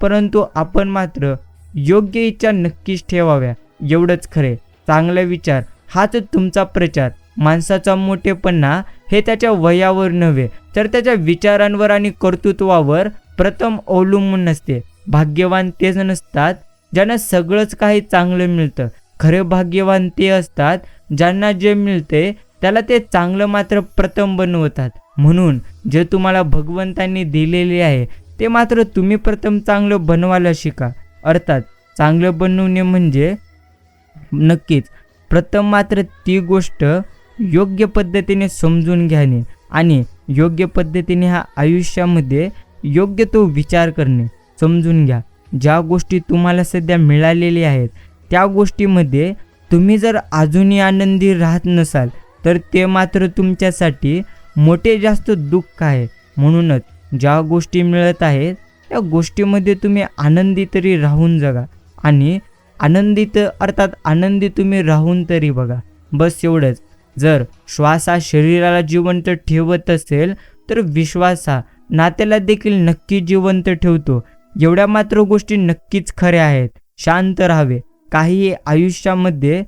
परंतु आपण मात्र योग्य इच्छा नक्कीच ठेवाव्या. एवढंच खरे. चांगला विचार हाच तुमचा प्रचार. माणसाचा मोठेपणा हे त्याच्या वयावर नव्हे तर त्याच्या विचारांवर आणि कर्तृत्वावर प्रथम अवलंबून नसते. भाग्यवान तेच नसतात ज्यांना सगळंच काही चांगलं मिळतं. खरे भाग्यवान ते असतात ज्यांना जे मिळते त्याला ते चांगलं मात्र प्रथम बनवतात. म्हणून जे तुम्हाला भगवंतांनी दिलेले आहे ते मात्र तुम्ही प्रथम चांगलं बनवायला शिका. अर्थात चांगलं बनवणे म्हणजे नक्कीच प्रथम मात्र ती गोष्ट योग्य पद्धतीने समजून घेणे आणि योग्य पद्धतीने ह्या आयुष्यामध्ये योग्य तो विचार करणे. समजून घ्या, ज्या गोष्टी तुम्हाला सध्या मिळालेल्या आहेत त्या गोष्टीमध्ये तुम्ही जर अजूनही आनंदी राहत नसाल तर ते मात्र तुमच्यासाठी मोठे जास्त दुःख आहे. म्हणूनच ज्या गोष्टी मिळत आहेत त्या गोष्टीमध्ये तुम्ही आनंदी तरी राहून जगा आणि आनंदी तुम्ही राहून तरी बघा. बस एवढंच. जर श्वास हा शरीराला जिवंत ठेवत असेल तर विश्वास हा नात्याला देखील नक्की जिवंत ठेवतो. एवढ्या मात्र गोष्टी नक्कीच खऱ्या आहेत. शांत राहावे. काही आयुष्यामध्ये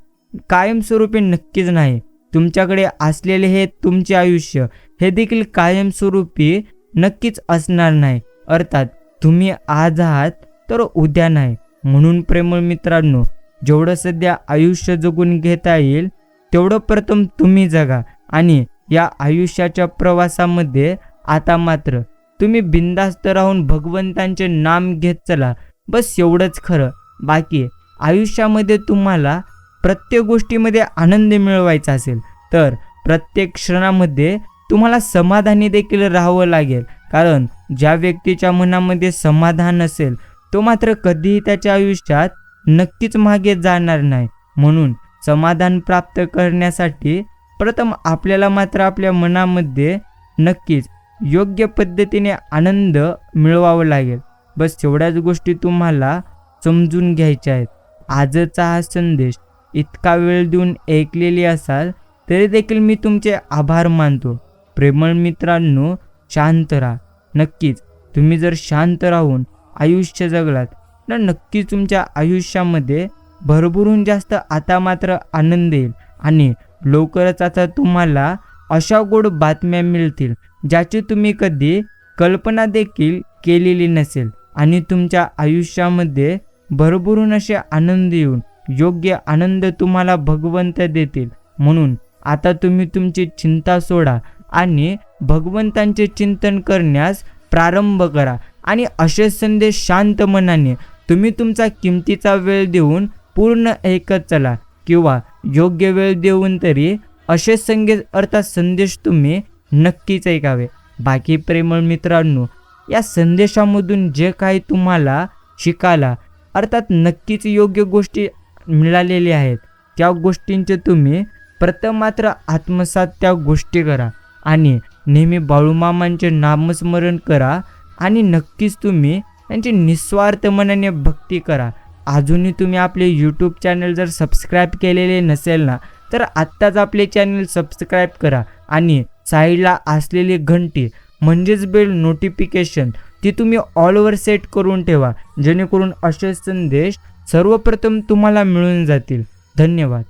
कायमस्वरूपी नक्कीच नाही. तुमच्याकडे असलेले हे तुमचे आयुष्य हे देखील कायमस्वरूपी नक्कीच असणार नाही. अर्थात तुम्ही आज आहात तर उद्या नाही. म्हणून प्रेमळ मित्रांनो, जेवढं सध्या आयुष्य जगून घेता येईल तेवढं प्रथम तुम्ही जगा आणि या आयुष्याच्या प्रवासामध्ये आता मात्र तुम्ही बिनधास्त राहून भगवंतांचे नाम घेत चला. बस एवढंच खरं. बाकी आयुष्यामध्ये तुम्हाला प्रत्येक गोष्टीमध्ये आनंद मिळवायचा असेल तर प्रत्येक क्षणामध्ये तुम्हाला समाधानी देखील राहावं लागेल. कारण ज्या व्यक्तीच्या मनामध्ये समाधान असेल तो मात्र कधीही त्याच्या आयुष्यात नक्कीच मागे जाणार नाही. म्हणून समाधान प्राप्त करण्यासाठी प्रथम आपल्याला मात्र आपल्या मनामध्ये नक्कीच योग्य पद्धतीने आनंद मिळवावा लागेल. बस एवढ्याच गोष्टी तुम्हाला समजून घ्यायच्या आहेत. आजचा हा संदेश इतका वेळ देऊन ऐकलेली असाल तरी देखील मी तुमचे आभार मानतो. प्रेमळ मित्रांनो, शांत राहा. नक्कीच तुम्ही जर शांत राहून आयुष्य जगलात तर नक्कीच तुमच्या आयुष्यामध्ये भरभरून जास्त आता मात्र आनंद येईल आणि लवकरच आता तुम्हाला अशा गोड बातम्या मिळतील ज्याची तुम्ही कधी कल्पना देखील केलेली नसेल आणि तुमच्या आयुष्यामध्ये भरभरून असे आनंद येऊन योग्य आनंद तुम्हाला भगवंत देतील. म्हणून आता तुम्ही तुमची चिंता सोडा आणि भगवंतांचे चिंतन करण्यास प्रारंभ करा आणि असे संदेश शांत मनाने तुम्ही तुमचा किमतीचा वेळ देऊन पूर्ण ऐकत चला किंवा योग्य वेळ देऊन तरी असे संदेश तुम्ही नक्कीच ऐकावे. बाकी प्रेमळ मित्रांनो, या संदेशामधून जे काही तुम्हाला शिकायला अर्थात नक्कीच योग्य गोष्टी मिळालेल्या आहेत त्या गोष्टींचे तुम्ही प्रथम मात्र आत्मसात त्या गोष्टी करा आणि नेहमी बाळूमामांचे नामस्मरण करा आणि नक्कीच तुम्ही त्यांची निस्वार्थ मनाने भक्ती करा. अजूनही तुम्ही आपले यूट्यूब चॅनल जर सबस्क्राईब केलेले नसेल ना तर आत्ताच आपले चॅनल सबस्क्राईब करा आणि साईडला असलेली घंटी म्हणजेच बेल नोटिफिकेशन ती तुम्ही ऑलवर सेट करून ठेवा जेणेकरून असे संदेश सर्वप्रथम तुम्हाला मिळून जातील. धन्यवाद.